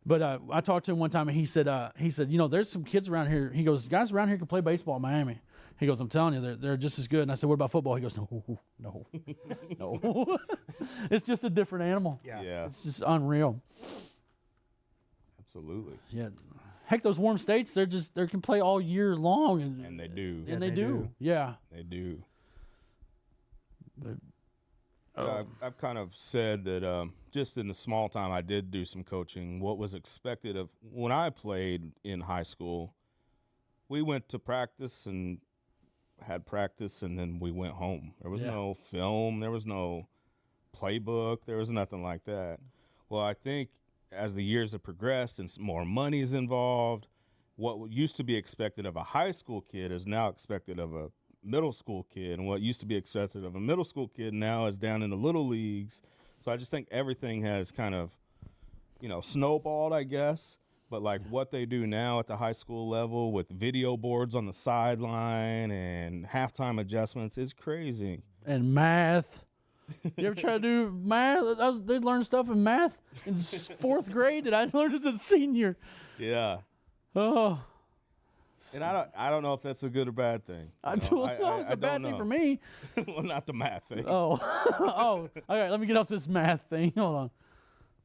Speaker 3: But I talked to him one time, and he said, there's some kids around here. He goes, guys around here can play baseball in Miami. He goes, I'm telling you, they're just as good. And I said, what about football? He goes, no. It's just a different animal.
Speaker 2: Yeah.
Speaker 3: It's just unreal.
Speaker 2: Absolutely.
Speaker 3: Yeah. Heck, those warm states, they can play all year long.
Speaker 2: And they do.
Speaker 3: And they do. Yeah.
Speaker 2: They do.
Speaker 3: But,
Speaker 2: I've kind of said that just in the small time I did do some coaching, what was expected of when I played in high school, we went to practice and had practice, and then we went home. There was no film. There was no playbook. There was nothing like that. Well, I think as the years have progressed and more money's involved, what used to be expected of a high school kid is now expected of a middle school kid, and what used to be expected of a middle school kid now is down in the little leagues. So I just think everything has kind of, snowballed, I guess. But like what they do now at the high school level with video boards on the sideline and halftime adjustments is crazy.
Speaker 3: And math. You ever try to do math? They learn stuff in math in 4th grade, and I learned as a senior.
Speaker 2: Yeah.
Speaker 3: Oh.
Speaker 2: And I don't know if that's a good or bad thing.
Speaker 3: It's a bad thing for me.
Speaker 2: Well, not the math thing.
Speaker 3: Oh. All right, let me get off this math thing. Hold on.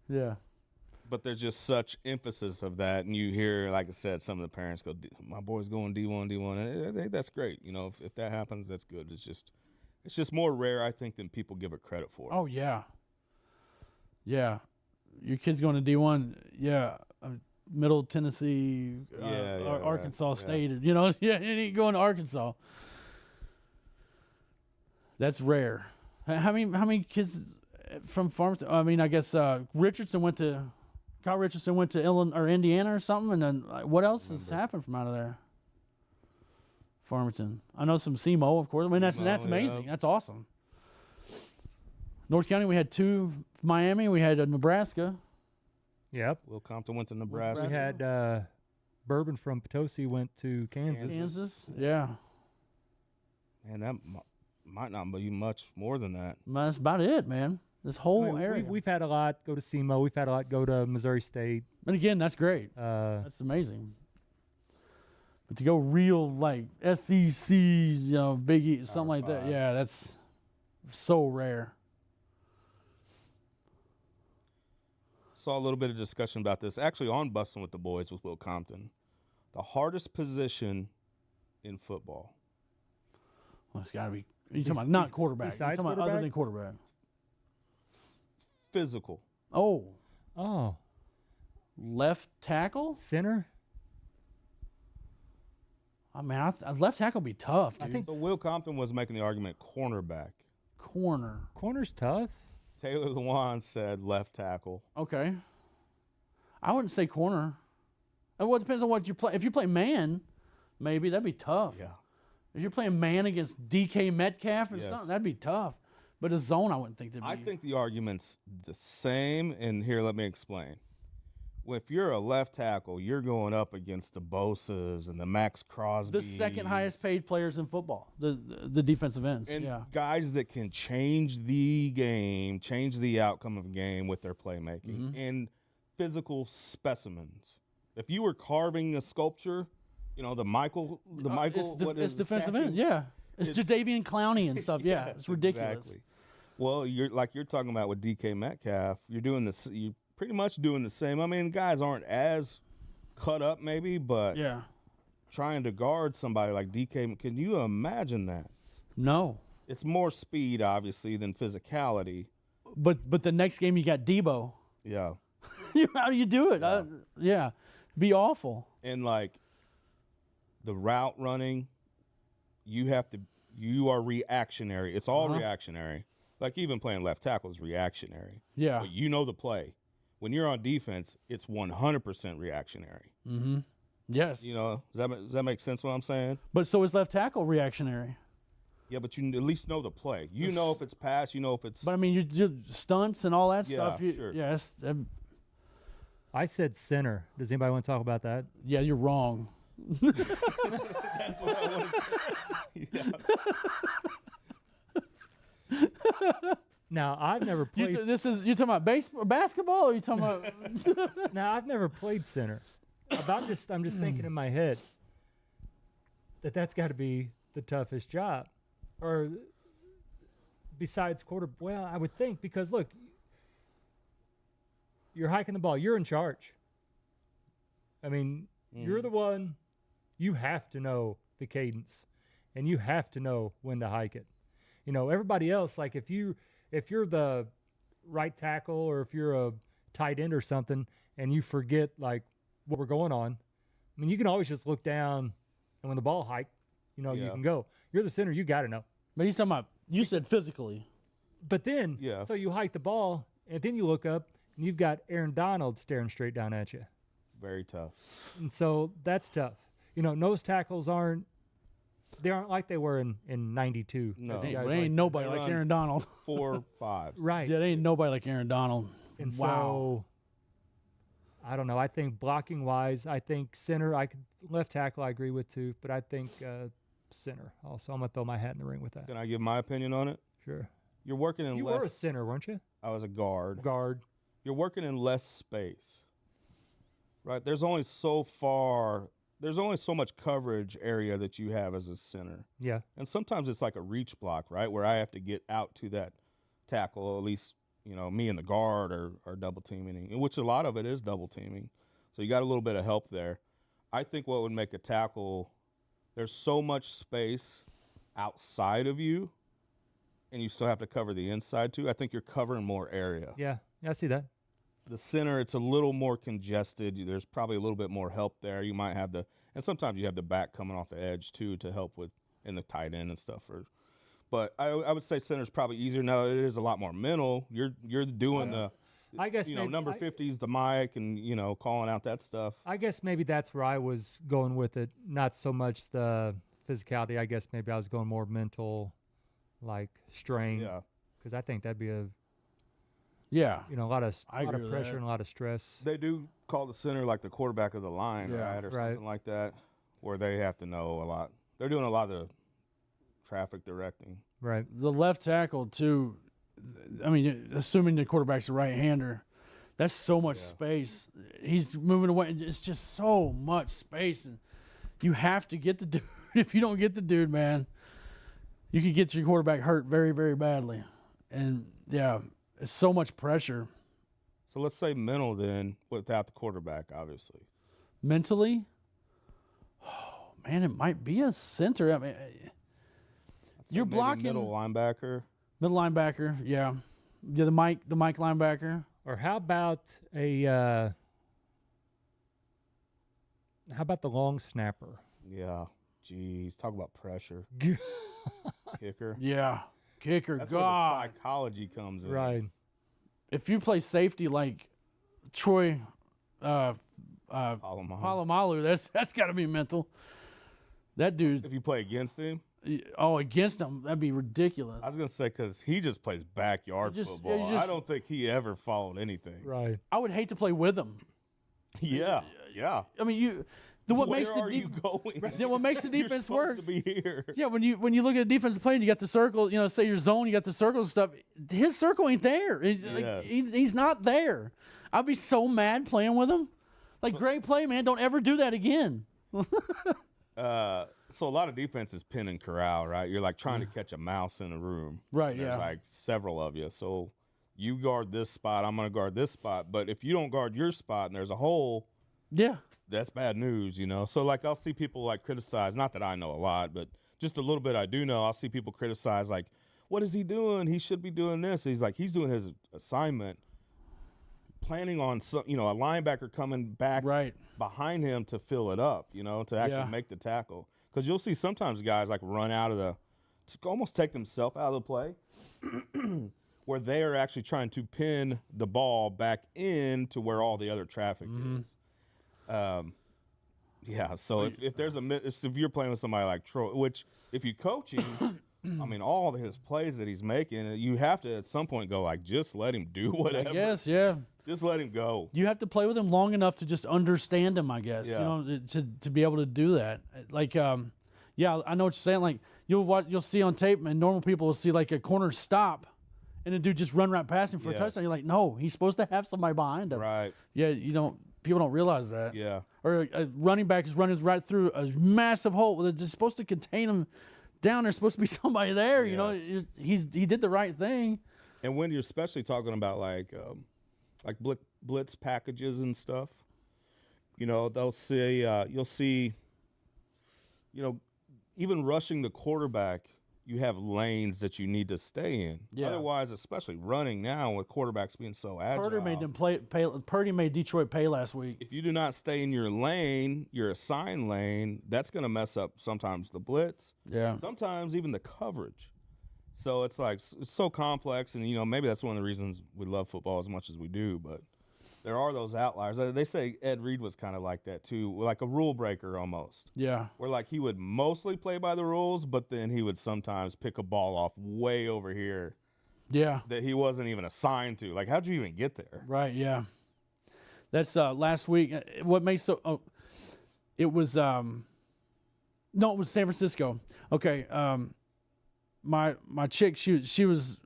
Speaker 3: Yeah.
Speaker 2: But there's just such emphasis of that, and you hear, like I said, some of the parents go, "My boy's going D1." And that's great. If that happens, that's good. It's just more rare, I think, than people give it credit for.
Speaker 3: Oh yeah. Yeah, your kid's going to D1. Yeah, Middle Tennessee, Arkansas State. And he's going to Arkansas. That's rare. How many kids from Farmington? I mean, I guess Kyle Richardson went to Illinois or Indiana or something, and then what else has happened from out of there? Farmington. I know some SEMO, of course. I mean, that's amazing.
Speaker 2: Yeah.
Speaker 3: That's awesome. North County, we had 2. Miami, we had Nebraska.
Speaker 1: Yep.
Speaker 2: Will Compton went to Nebraska.
Speaker 1: We had Bourbon from Potosi went to Kansas.
Speaker 3: Kansas, yeah.
Speaker 2: Man, that might not be much more than that.
Speaker 3: That's about it, man. This whole area.
Speaker 1: We've had a lot go to SEMO. We've had a lot go to Missouri State.
Speaker 3: And again, that's great. That's amazing. But to go real like SEC, Big East, something like that, yeah, that's so rare.
Speaker 2: Saw a little bit of discussion about this actually on Bustin' with the Boys with Will Compton. The hardest position in football.
Speaker 3: Well, it's got to be. You're talking about not quarterback. You're
Speaker 1: besides
Speaker 3: talking about
Speaker 1: quarterback?
Speaker 3: other than quarterback.
Speaker 2: Physical.
Speaker 3: Oh. Left tackle?
Speaker 1: Center?
Speaker 3: I mean, left tackle be tough, dude.
Speaker 1: I think
Speaker 2: So Will Compton was making the argument cornerback.
Speaker 3: Corner.
Speaker 1: corner's tough.
Speaker 2: Taylor Lewan said left tackle.
Speaker 3: Okay. I wouldn't say corner. Well, it depends on what you play. If you play man, maybe that'd be tough.
Speaker 2: Yeah.
Speaker 3: If you're playing man against DK Metcalf or
Speaker 2: Yes.
Speaker 3: something, that'd be tough. But a zone, I wouldn't think that'd be.
Speaker 2: I think the argument's the same, and here, let me explain. If you're a left tackle, you're going up against the Bosas and the Max Crosbys.
Speaker 3: the second highest paid players in football, the defensive ends.
Speaker 2: And
Speaker 3: yeah.
Speaker 2: guys that can change the game, change the outcome of a game with their playmaking, and physical specimens. If you were carving a sculpture, you know, the Michael,
Speaker 3: It's
Speaker 2: the
Speaker 3: defensive
Speaker 2: statue?
Speaker 3: end. Yeah. It's
Speaker 2: It's-
Speaker 3: Jadeveon Clowney and stuff. Yeah.
Speaker 2: Yes,
Speaker 3: It's ridiculous.
Speaker 2: Exactly. Well, you're talking about with DK Metcalf. You're doing this. You pretty much doing the same. I mean, guys aren't as cut up, maybe, but
Speaker 3: Yeah.
Speaker 2: trying to guard somebody like DK, can you imagine that?
Speaker 3: No.
Speaker 2: It's more speed, obviously, than physicality.
Speaker 3: But the next game you got Debo.
Speaker 2: Yeah,
Speaker 3: How do you do it? Yeah. Be awful.
Speaker 2: and like the route running, you are reactionary. It's all reactionary. Like even playing left tackle is reactionary.
Speaker 3: Yeah.
Speaker 2: But you know the play. When you're on defense, it's 100% reactionary.
Speaker 3: Yes.
Speaker 2: You know, does that make sense what I'm saying?
Speaker 3: But so is left tackle reactionary.
Speaker 2: Yeah, but you at least know the play. You know if it's pass, you know if it's
Speaker 3: But I mean, you do stunts and all that
Speaker 2: Yeah,
Speaker 3: stuff.
Speaker 2: sure.
Speaker 3: Yes.
Speaker 1: I said center. Does anybody want to talk about that?
Speaker 3: Yeah, you're wrong.
Speaker 2: that's what I want to say.
Speaker 1: Now I've never played.
Speaker 3: You talking about basketball, or you talking about?
Speaker 1: Now I've never played center. I'm just thinking in my head that's got to be the toughest job, or besides quarter. Well, I would think because look, you're hiking the ball. You're in charge. I mean, you're the one. You have to know the cadence, and you have to know when to hike it. You know, everybody else, like if you're the right tackle or if you're a tight end or something, and you forget like what we're going on, I mean, you can always just look down, and when the ball hiked, you know, you
Speaker 2: Yeah.
Speaker 1: can go. You're the center. You got to know.
Speaker 3: But he's talking about. You said physically.
Speaker 1: But then,
Speaker 2: Yeah.
Speaker 1: so you hike the ball, and then you look up, and you've got Aaron Donald staring straight down at you.
Speaker 2: Very tough.
Speaker 1: And so that's tough. You know, nose tackles aren't like they were in 92.
Speaker 2: No.
Speaker 1: as you
Speaker 2: Hey,
Speaker 1: guys
Speaker 3: There ain't
Speaker 1: like.
Speaker 3: nobody
Speaker 2: they
Speaker 3: like
Speaker 2: run-
Speaker 3: Aaron Donald.
Speaker 2: 4, 5.
Speaker 1: Right.
Speaker 3: Yeah, there ain't nobody like Aaron Donald.
Speaker 1: And
Speaker 3: Wow.
Speaker 1: so I don't know. I think blocking wise, I think center, left tackle I agree with too, but I think center also. I'm gonna throw my hat in the ring with that.
Speaker 2: Can I give my opinion on it?
Speaker 1: Sure.
Speaker 2: You're working in
Speaker 1: You
Speaker 2: less.
Speaker 1: were a center, weren't you?
Speaker 2: I was a guard.
Speaker 1: Guard.
Speaker 2: You're working in less space, right? There's only so much coverage area that you have as a center.
Speaker 1: Yeah.
Speaker 2: And sometimes it's like a reach block, right? Where I have to get out to that tackle, at least, you know, me and the guard are double teaming, in which a lot of it is double teaming. So you got a little bit of help there. I think what would make a tackle, there's so much space outside of you, and you still have to cover the inside too. I think you're covering more area.
Speaker 1: Yeah. Yeah, I see that.
Speaker 2: The center, it's a little more congested. There's probably a little bit more help there. You might have and sometimes you have the back coming off the edge too to help with in the tight end and stuff. But I would say center's probably easier. Now it is a lot more mental. You're doing
Speaker 1: I guess maybe,
Speaker 2: number 50's the mic and calling out that stuff.
Speaker 1: I guess maybe that's where I was going with it. Not so much the physicality. I guess maybe I was going more mental, like strain.
Speaker 2: Yeah.
Speaker 1: Because I think that'd be a
Speaker 3: Yeah.
Speaker 1: lot of
Speaker 3: I agree with
Speaker 1: pressure
Speaker 3: that.
Speaker 1: and a lot of stress.
Speaker 2: They do call the center like the quarterback of the line,
Speaker 3: Yeah.
Speaker 2: right, or
Speaker 1: Right.
Speaker 2: something like that, where they have to know a lot. They're doing a lot of traffic directing.
Speaker 1: Right.
Speaker 3: The left tackle too. I mean, assuming the quarterback's a right-hander, that's so much space. He's moving away. It's just so much space, and you have to get the dude. If you don't get the dude, man, you could get your quarterback hurt very, very badly. And yeah, it's so much pressure
Speaker 2: So let's say mental then, without the quarterback, obviously.
Speaker 3: mentally. Oh man, it might be a center. I mean,
Speaker 2: I'd say
Speaker 3: you're
Speaker 2: maybe
Speaker 3: blocking
Speaker 2: middle linebacker.
Speaker 3: middle linebacker. Yeah, the Mike linebacker.
Speaker 1: Or how about a How about the long snapper?
Speaker 2: Yeah. Jeez, talk about pressure. Kicker.
Speaker 3: Yeah. Kicker,
Speaker 2: That's where
Speaker 3: God.
Speaker 2: the psychology comes in.
Speaker 1: Right.
Speaker 3: If you play safety like Troy Palomalu, that's got to be mental. That dude,
Speaker 2: If you play against him,
Speaker 3: against him, that'd be ridiculous.
Speaker 2: I was gonna say because he just plays backyard football. I don't think he ever followed anything.
Speaker 1: Right.
Speaker 3: I would hate to play with him.
Speaker 2: Yeah. I
Speaker 3: mean, what makes the defense work?
Speaker 2: To be here.
Speaker 3: Yeah, when you look at the defensive play and you got the circle, say your zone, you got the circles and stuff. His circle ain't there. He's not there. I'd be so mad playing with him. Great play, man. Don't ever do that again.
Speaker 2: So a lot of defense is pin and corral, right? You're like trying to catch a mouse in a room.
Speaker 3: Right,
Speaker 2: There's
Speaker 3: yeah.
Speaker 2: like several of you. So you guard this spot, I'm going to guard this spot. But if you don't guard your spot and there's a hole,
Speaker 3: yeah,
Speaker 2: that's bad news, So like I'll see people like criticize, not that I know a lot, but just a little bit I do know. I'll see people criticize like, what is he doing? He should be doing this. He's like, he's doing his assignment, planning on some, a linebacker coming back behind him to fill it up, to actually make the tackle. Because you'll see sometimes guys like run out of to almost take themselves out of the play, where they are actually trying to pin the ball back in to where all the other traffic is. So if there's if you're playing with somebody like Troy, which if you coach him, I mean, all of his plays that he's making, you have to at some point go like, just let him do whatever.
Speaker 3: I guess, yeah.
Speaker 2: Just let him go.
Speaker 3: You have to play with him long enough to just understand him, I guess.
Speaker 2: Yeah.
Speaker 3: To be able to do that. I know what you're saying. Like you'll see on tape, and normal people will see like a corner stop, and a dude just run right past him for a touchdown. You're like, no, he's supposed to have somebody behind him.
Speaker 2: Right.
Speaker 3: Yeah, people don't realize that.
Speaker 2: Yeah.
Speaker 3: Or a running back is running right through a massive hole that's just supposed to contain him down. There's supposed to be somebody there.
Speaker 2: Yes.
Speaker 3: He did the right thing.
Speaker 2: And when you're especially talking about like blitz packages and stuff, they'll say you'll see, even rushing the quarterback, you have lanes that you need to stay in.
Speaker 3: Yeah.
Speaker 2: Otherwise, especially running now with quarterbacks being so agile.
Speaker 3: Purdy made Detroit pay last week.
Speaker 2: If you do not stay in your lane, your assigned lane, that's going to mess up sometimes the blitz.
Speaker 3: Yeah.
Speaker 2: Sometimes even the coverage. So it's like it's so complex, and maybe that's one of the reasons we love football as much as we do. But there are those outliers. They say Ed Reed was kind of like that too, like a rule breaker almost.
Speaker 3: Yeah.
Speaker 2: Where like he would mostly play by the rules, but then he would sometimes pick a ball off way over here.
Speaker 3: Yeah.
Speaker 2: That he wasn't even assigned to. Like, how'd you even get there?
Speaker 3: Right. Yeah. That's last week. What makes it was it was San Francisco. Okay. My chick, she was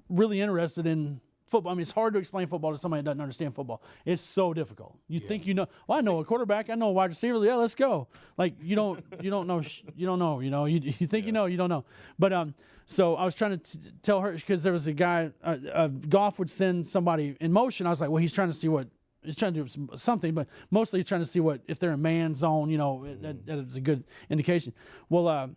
Speaker 3: really interested in football. I mean, it's hard to explain football to somebody that doesn't understand football. It's so difficult. You think well, I know a quarterback, I know a wide receiver. Yeah, let's go. Like you don't know. You think you know, you don't know. But so I was trying to tell her because there was a guy. Goff would send somebody in motion. I was like, well, he's trying to see what. He's trying to do something, but mostly he's trying to see if they're in man zone. That is a good indication. Well,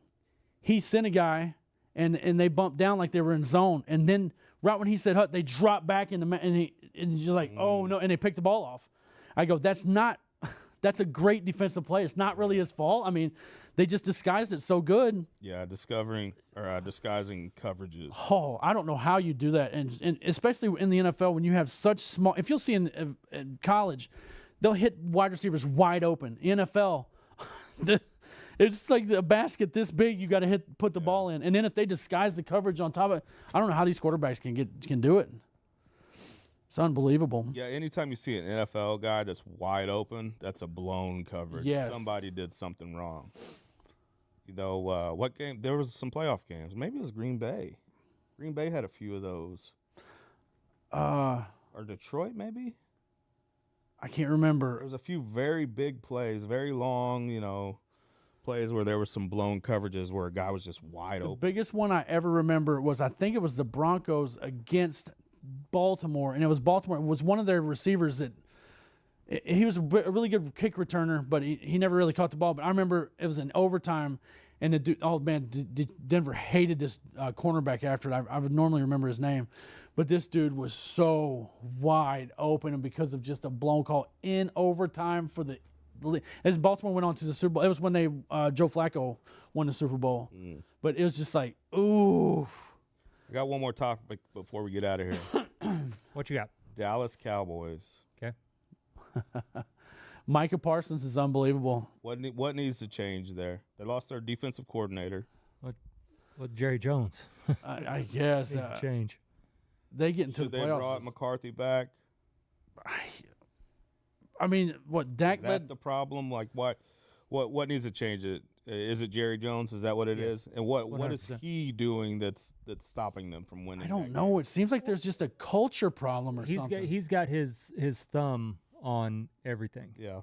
Speaker 3: he sent a guy, and they bumped down like they were in zone, and then right when he said hut, they dropped back into and you're like, oh no, and they picked the ball off. I go, that's a great defensive play. It's not really his fault. I mean, they just disguised it so good.
Speaker 2: Yeah, disguising coverages.
Speaker 3: Oh, I don't know how you do that, and especially in the NFL when you have such small. If you'll see in college, they'll hit wide receivers wide open. NFL, it's like a basket this big. You got to put the ball in, and then if they disguise the coverage on top of it, I don't know how these quarterbacks can do it. It's unbelievable.
Speaker 2: Yeah, anytime you see an NFL guy that's wide open, that's a blown coverage.
Speaker 3: Yes.
Speaker 2: Somebody did something wrong. What game? There was some playoff games. Maybe it was Green Bay. Green Bay had a few of those. Or Detroit, maybe?
Speaker 3: I can't remember.
Speaker 2: There was a few very big plays, very long, plays where there were some blown coverages where a guy was just wide open.
Speaker 3: The biggest one I ever remember was I think it was the Broncos against Baltimore, and it was Baltimore. It was one of their receivers that he was a really good kick returner, but he never really caught the ball. But I remember it was in overtime, and the dude, Denver hated this cornerback after it. I would normally remember his name, but this dude was so wide open, and because of just a blown call in overtime for the as Baltimore went on to the Super Bowl. It was when they Joe Flacco won the Super Bowl. But it was just like, ooh.
Speaker 2: I got one more topic before we get out of here.
Speaker 1: What you got?
Speaker 2: Dallas Cowboys.
Speaker 1: Okay.
Speaker 3: Micah Parsons is unbelievable.
Speaker 2: What needs to change there? They lost their defensive coordinator.
Speaker 1: What Jerry Jones
Speaker 3: I guess
Speaker 1: needs to change.
Speaker 3: they get into
Speaker 2: Should
Speaker 3: the
Speaker 2: they
Speaker 3: playoffs.
Speaker 2: brought McCarthy back?
Speaker 3: I mean, what Dak
Speaker 2: Is that the problem? Like, what needs to change it? Is it Jerry Jones? Is that what it is? And what is
Speaker 1: 100%.
Speaker 2: he doing that's stopping them from winning?
Speaker 3: I don't
Speaker 2: that
Speaker 3: know. It seems like there's just a culture problem or something.
Speaker 1: He's got his thumb on everything.
Speaker 2: game?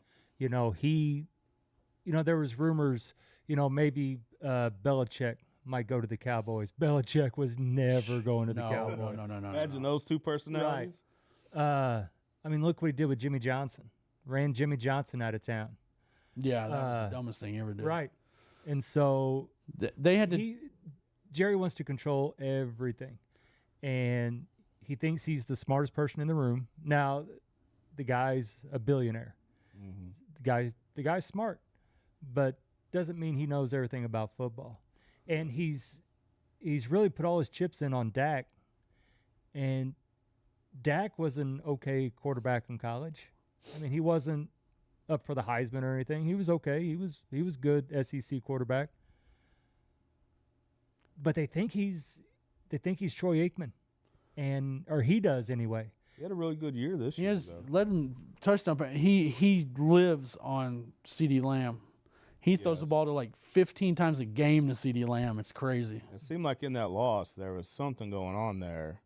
Speaker 2: Yeah.
Speaker 1: There was rumors, maybe Belichick might go to the Cowboys. Belichick was never going to the Cowboys.
Speaker 3: No.
Speaker 2: Imagine those two personalities.
Speaker 1: Look what he did with Jimmy Johnson. Ran Jimmy Johnson out of town.
Speaker 3: Yeah, that was the dumbest thing he ever did.
Speaker 1: Right. And so
Speaker 3: They had to.
Speaker 1: Jerry wants to control everything. And he thinks he's the smartest person in the room. Now, the guy's a billionaire.
Speaker 2: Mm-hmm.
Speaker 1: The guy's smart, but doesn't mean he knows everything about football. And he's really put all his chips in on Dak. And Dak was an okay quarterback in college. I mean, he wasn't up for the Heisman or anything. He was okay. He was good SEC quarterback. But they think he's Troy Aikman, or he does anyway.
Speaker 2: He had a really good year this
Speaker 3: He
Speaker 2: year.
Speaker 3: has
Speaker 2: though.
Speaker 3: led in touchdown. He lives on CeeDee Lamb. He throws the ball to like 15 times a game to CeeDee Lamb. It's crazy.
Speaker 2: It seemed like in that loss there was something going on there.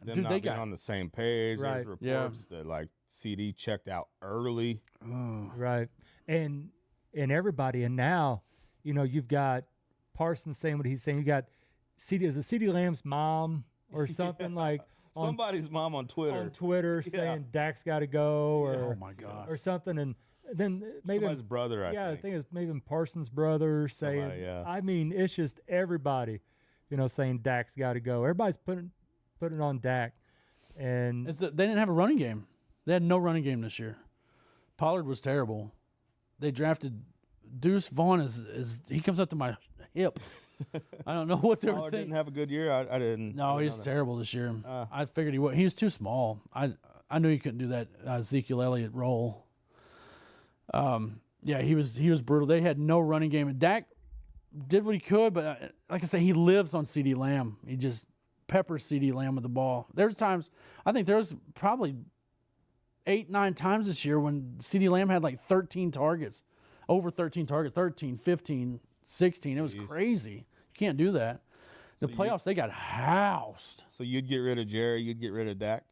Speaker 2: Them
Speaker 3: Dude,
Speaker 2: not
Speaker 3: they
Speaker 2: being
Speaker 3: got-
Speaker 2: on the same page.
Speaker 1: Right.
Speaker 2: There's
Speaker 3: Yeah.
Speaker 2: reports that like CD checked out early.
Speaker 1: Right. And everybody, and now, you've got Parsons saying what he's saying. You got CeeDee Lamb's mom or something like
Speaker 2: Somebody's mom on Twitter.
Speaker 1: saying Dak's got to go or
Speaker 3: Oh my God.
Speaker 1: or something, and then maybe
Speaker 2: Somebody's brother, I
Speaker 1: I
Speaker 2: think.
Speaker 1: think it's maybe Parsons' brother saying.
Speaker 2: Somebody, yeah.
Speaker 1: I mean, it's just everybody, saying Dak's got to go. Everybody's putting on Dak, and
Speaker 3: They didn't have a running game. They had no running game this year. Pollard was terrible. They drafted Deuce Vaughn is he comes up to my hip. I don't know what they were
Speaker 2: Pollard
Speaker 3: thinking.
Speaker 2: didn't have a good year. I didn't.
Speaker 3: No,
Speaker 2: I didn't
Speaker 3: he's
Speaker 2: know that.
Speaker 3: terrible this year. I figured he would. He was too small. I knew he couldn't do that Ezekiel Elliott role. Yeah, he was brutal. They had no running game, and Dak did what he could, but like I say, he lives on CeeDee Lamb. He just peppers CeeDee Lamb with the ball. There's times, I think there was probably 8-9 times this year when CeeDee Lamb had like 13 targets, over 13 targets, 13, 15, 16. It was crazy. You can't do that. The playoffs, they got housed.
Speaker 2: So you'd get rid of Jerry. You'd get rid of Dak.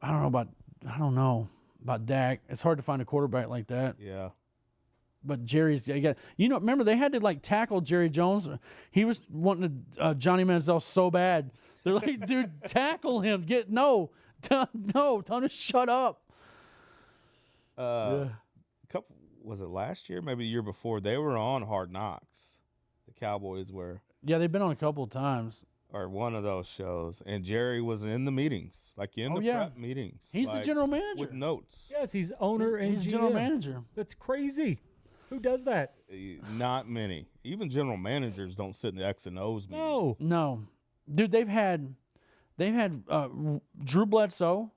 Speaker 3: I don't know about Dak. It's hard to find a quarterback like that.
Speaker 2: Yeah.
Speaker 3: But Jerry's, remember they had to like tackle Jerry Jones. He was wanting to Johnny Manziel so bad. They're like, dude, tackle him. Tell him to shut up.
Speaker 2: Was it last year? Maybe the year before. They were on Hard Knocks. The Cowboys were,
Speaker 3: Yeah, they've been on a couple of times.
Speaker 2: or one of those shows, and Jerry was in the meetings, like in the prep meetings.
Speaker 3: He's the
Speaker 2: like,
Speaker 3: general manager.
Speaker 2: with notes.
Speaker 1: yes, he's owner and
Speaker 3: He's the
Speaker 1: GM.
Speaker 3: general manager.
Speaker 1: That's crazy. Who does that?
Speaker 2: Not many. Even general managers don't sit in the X and O's meetings.
Speaker 1: No.
Speaker 3: No, dude, they've had Drew Bledsoe,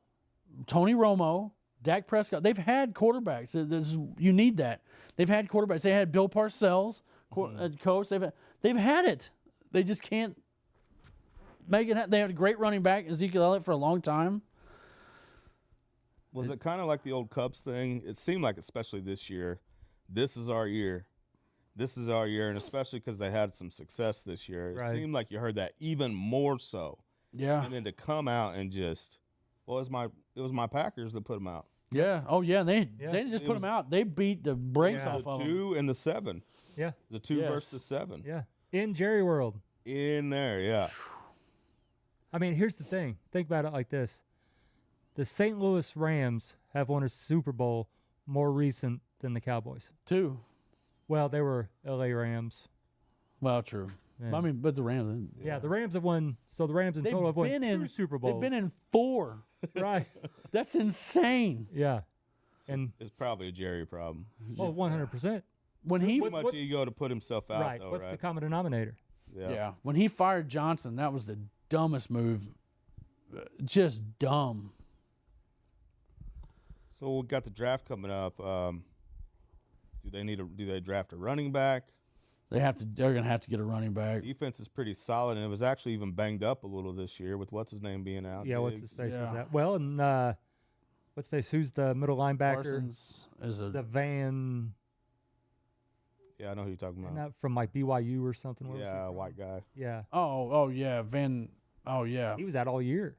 Speaker 3: Tony Romo, Dak Prescott. They've had quarterbacks. You need that. They've had quarterbacks. They had Bill Parcells, coach. They've had it. They just can't make it. They had a great running back, Ezekiel Elliott, for a long time.
Speaker 2: Was it kind of like the old Cubs thing? It seemed like, especially this year, this is our year. This is our year, and especially because they had some success this year. It
Speaker 1: Right.
Speaker 2: seemed like you heard that even more so.
Speaker 3: Yeah,
Speaker 2: And then to come out and just, it was my Packers that put them out.
Speaker 3: yeah. Oh yeah. They didn't just
Speaker 2: It
Speaker 3: put
Speaker 2: was-
Speaker 3: them out. They beat the brakes
Speaker 1: Yeah.
Speaker 3: off
Speaker 2: The
Speaker 3: of them.
Speaker 2: 2 and the 7.
Speaker 1: Yeah.
Speaker 2: The 2
Speaker 3: Yes.
Speaker 2: versus the 7.
Speaker 1: Yeah. In Jerry World.
Speaker 2: In there, yeah.
Speaker 1: I mean, here's the thing. Think about it like this. The St. Louis Rams have won a Super Bowl more recent than the Cowboys.
Speaker 3: Too.
Speaker 1: Well, they were LA Rams.
Speaker 3: Well, true.
Speaker 1: Yeah.
Speaker 3: I mean, but the Rams.
Speaker 1: Yeah, the Rams have won. So the Rams in total have won two Super Bowls.
Speaker 3: They've been in 4.
Speaker 1: Right.
Speaker 3: That's insane.
Speaker 1: Yeah. And
Speaker 2: It's probably a Jerry problem.
Speaker 1: well, 100%.
Speaker 3: When he
Speaker 2: Too much ego to put himself out,
Speaker 1: Right.
Speaker 2: though,
Speaker 1: What's
Speaker 2: right?
Speaker 1: the common denominator?
Speaker 3: yeah, when he fired Johnson, that was the dumbest move. Just dumb.
Speaker 2: So we got the draft coming up. Do they draft a running back?
Speaker 3: They're gonna have to get a running back.
Speaker 2: Defense is pretty solid, and it was actually even banged up a little this year with what's his name being out.
Speaker 1: Yeah, what's his
Speaker 2: Diggs.
Speaker 1: face was
Speaker 3: Yeah.
Speaker 1: that? Well, and what's his face? Who's the middle linebacker?
Speaker 3: Parsons is
Speaker 1: The Van,
Speaker 2: Yeah, I know who you're talking about.
Speaker 1: not from like BYU or something. Where was he
Speaker 2: Yeah,
Speaker 1: from?
Speaker 2: white guy.
Speaker 1: Yeah,
Speaker 3: oh yeah, oh yeah.
Speaker 1: he was out all year.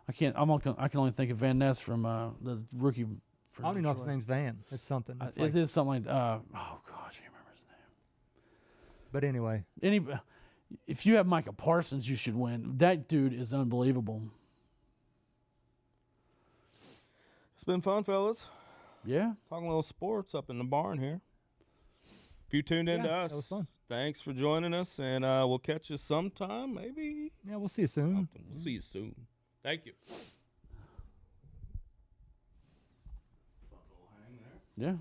Speaker 3: I can only think of Van Ness from the rookie. For
Speaker 1: I don't even know if his
Speaker 3: Detroit.
Speaker 1: name's Van. It's something. It's
Speaker 3: It
Speaker 1: like-
Speaker 3: is something like oh gosh, I can't remember his
Speaker 1: but anyway,
Speaker 3: name. If you have Micah Parsons, you should win. That dude is unbelievable.
Speaker 2: It's been fun, fellas.
Speaker 3: Yeah.
Speaker 2: Talking a little sports up in the barn here. If you tuned in
Speaker 1: Yeah,
Speaker 2: to
Speaker 1: that
Speaker 2: us,
Speaker 1: was fun.
Speaker 2: thanks for joining us, and we'll catch you sometime, maybe.
Speaker 1: yeah, we'll see you soon.
Speaker 2: We'll see you soon. Thank you.
Speaker 3: Yeah.